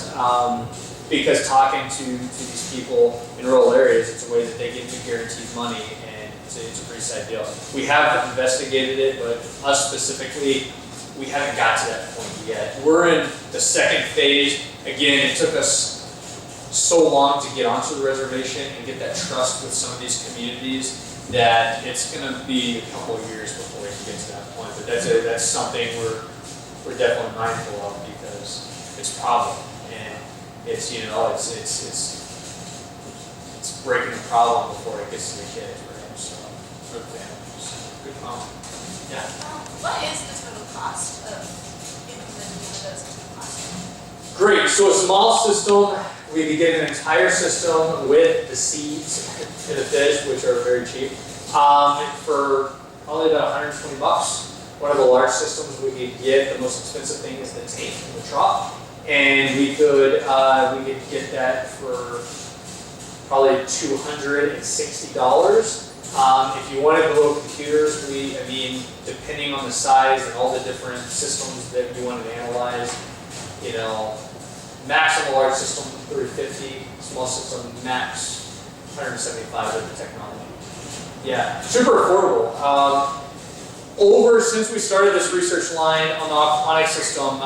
because talking to these people in rural areas, it's a way that they get guaranteed money, and it's a pretty sad deal. We have investigated it, but us specifically, we haven't got to that point yet. We're in the second phase. Again, it took us so long to get onto the reservation and get that trust with some of these communities that it's going to be a couple of years before we can get to that point. But that's something we're definitely mindful of, because it's a problem, and it's breaking the problem before it gets to the kids, right? So for the families, good comment. Yeah. What is the total cost of implementing one of those into the classroom? Great. So a small system, we could get an entire system with the seeds and the fish, which are very cheap, for probably about $120. One of the large systems we could get, the most expensive thing is the tank and the trough, and we could get that for probably $260. If you wanted the little computers, depending on the size and all the different systems that you wanted to analyze, max on the large system, $350, small system, max $175 with the technology. Yeah, super affordable. Since we started this research line on the aquaponics system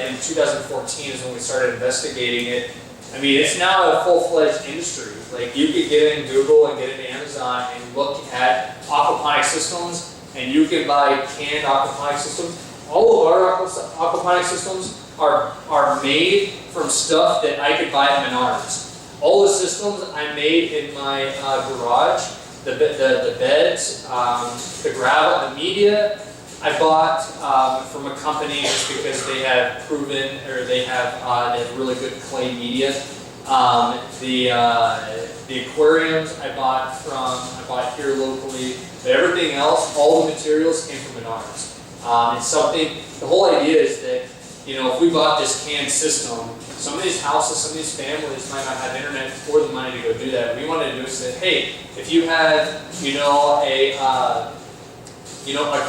in 2014 is when we started investigating it. It's now a full-fledged industry. Like, you could get in Google and get into Amazon and look at aquaponics systems, and you can buy canned aquaponics systems. All of our aquaponics systems are made from stuff that I could buy at Menards. All the systems I made in my garage, the beds, the gravel, the media, I bought from a company just because they have proven, or they have really good clay media. The aquariums I bought here locally, but everything else, all the materials came from Menards. It's something, the whole idea is that, you know, if we bought this canned system, some of these houses, some of these families might not have internet or the money to go do that. What we wanted to do is say, hey, if you had, you know, a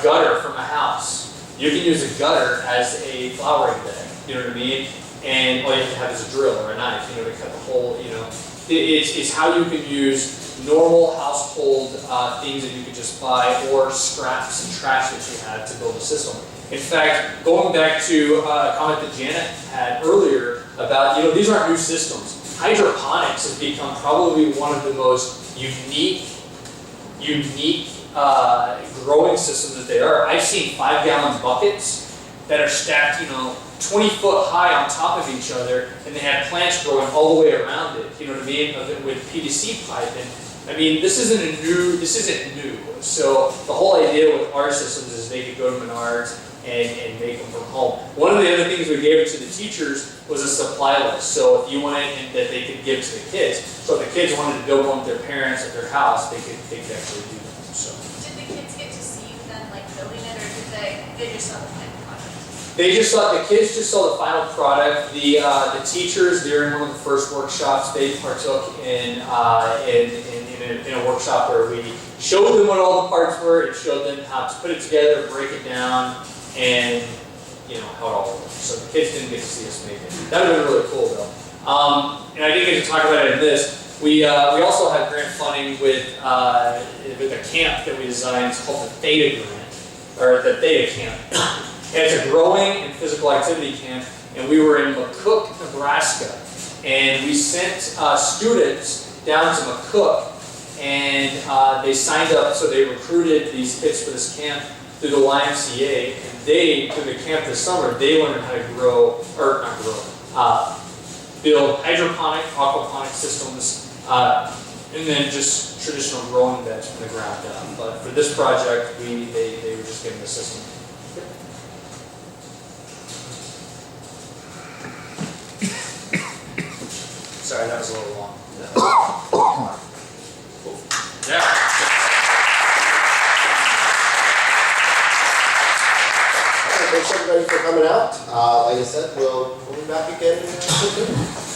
gutter from a house, you can use a gutter as a flowering bed, you know what I mean? And all you have to have is a drill or a knife, you know, to cut the hole, you know. It's how you can use normal household things that you could just buy, or scraps and trash that you have to build a system. In fact, going back to a comment that Janet had earlier about, you know, these aren't new systems. Hydroponics has become probably one of the most unique growing systems that there are. I've seen 5-gallon buckets that are stacked, you know, 20 foot high on top of each other, and they have plants growing all the way around it, you know what I mean, with PVC pipe. And I mean, this isn't new. So the whole idea with our systems is they could go to Menards and make them from home. One of the other things we gave to the teachers was a supply list. So if you wanted that they could give to the kids. So if the kids wanted to build one with their parents at their house, they could actually do that. So Did the kids get to see them like building it, or did they just saw the final product? the kids just saw the final product. The teachers, during one of the first workshops, they partook in a workshop where we showed them what all the parts were and showed them how to put it together, break it down, and you know how it all works. So the kids didn't get to see us make it. That would have been really cool though. And I didn't get to talk about it in this. We also had grant funding with a camp that we designed. It's called the Theta Grant, or the Theta Camp. And it's a growing and physical activity camp, and we were in McCook, Nebraska, and we sent students down to McCook, and they signed up, so they recruited these kids for this camp through the YMCA, and through the camp this summer, they learned how to build hydroponic, aquaponic systems, and then just traditional growing beds from the ground up. But for this project, they were just given the system. Sorry, that was a little long. Yeah. Thanks everybody for coming out. Like I said, we'll be back again soon.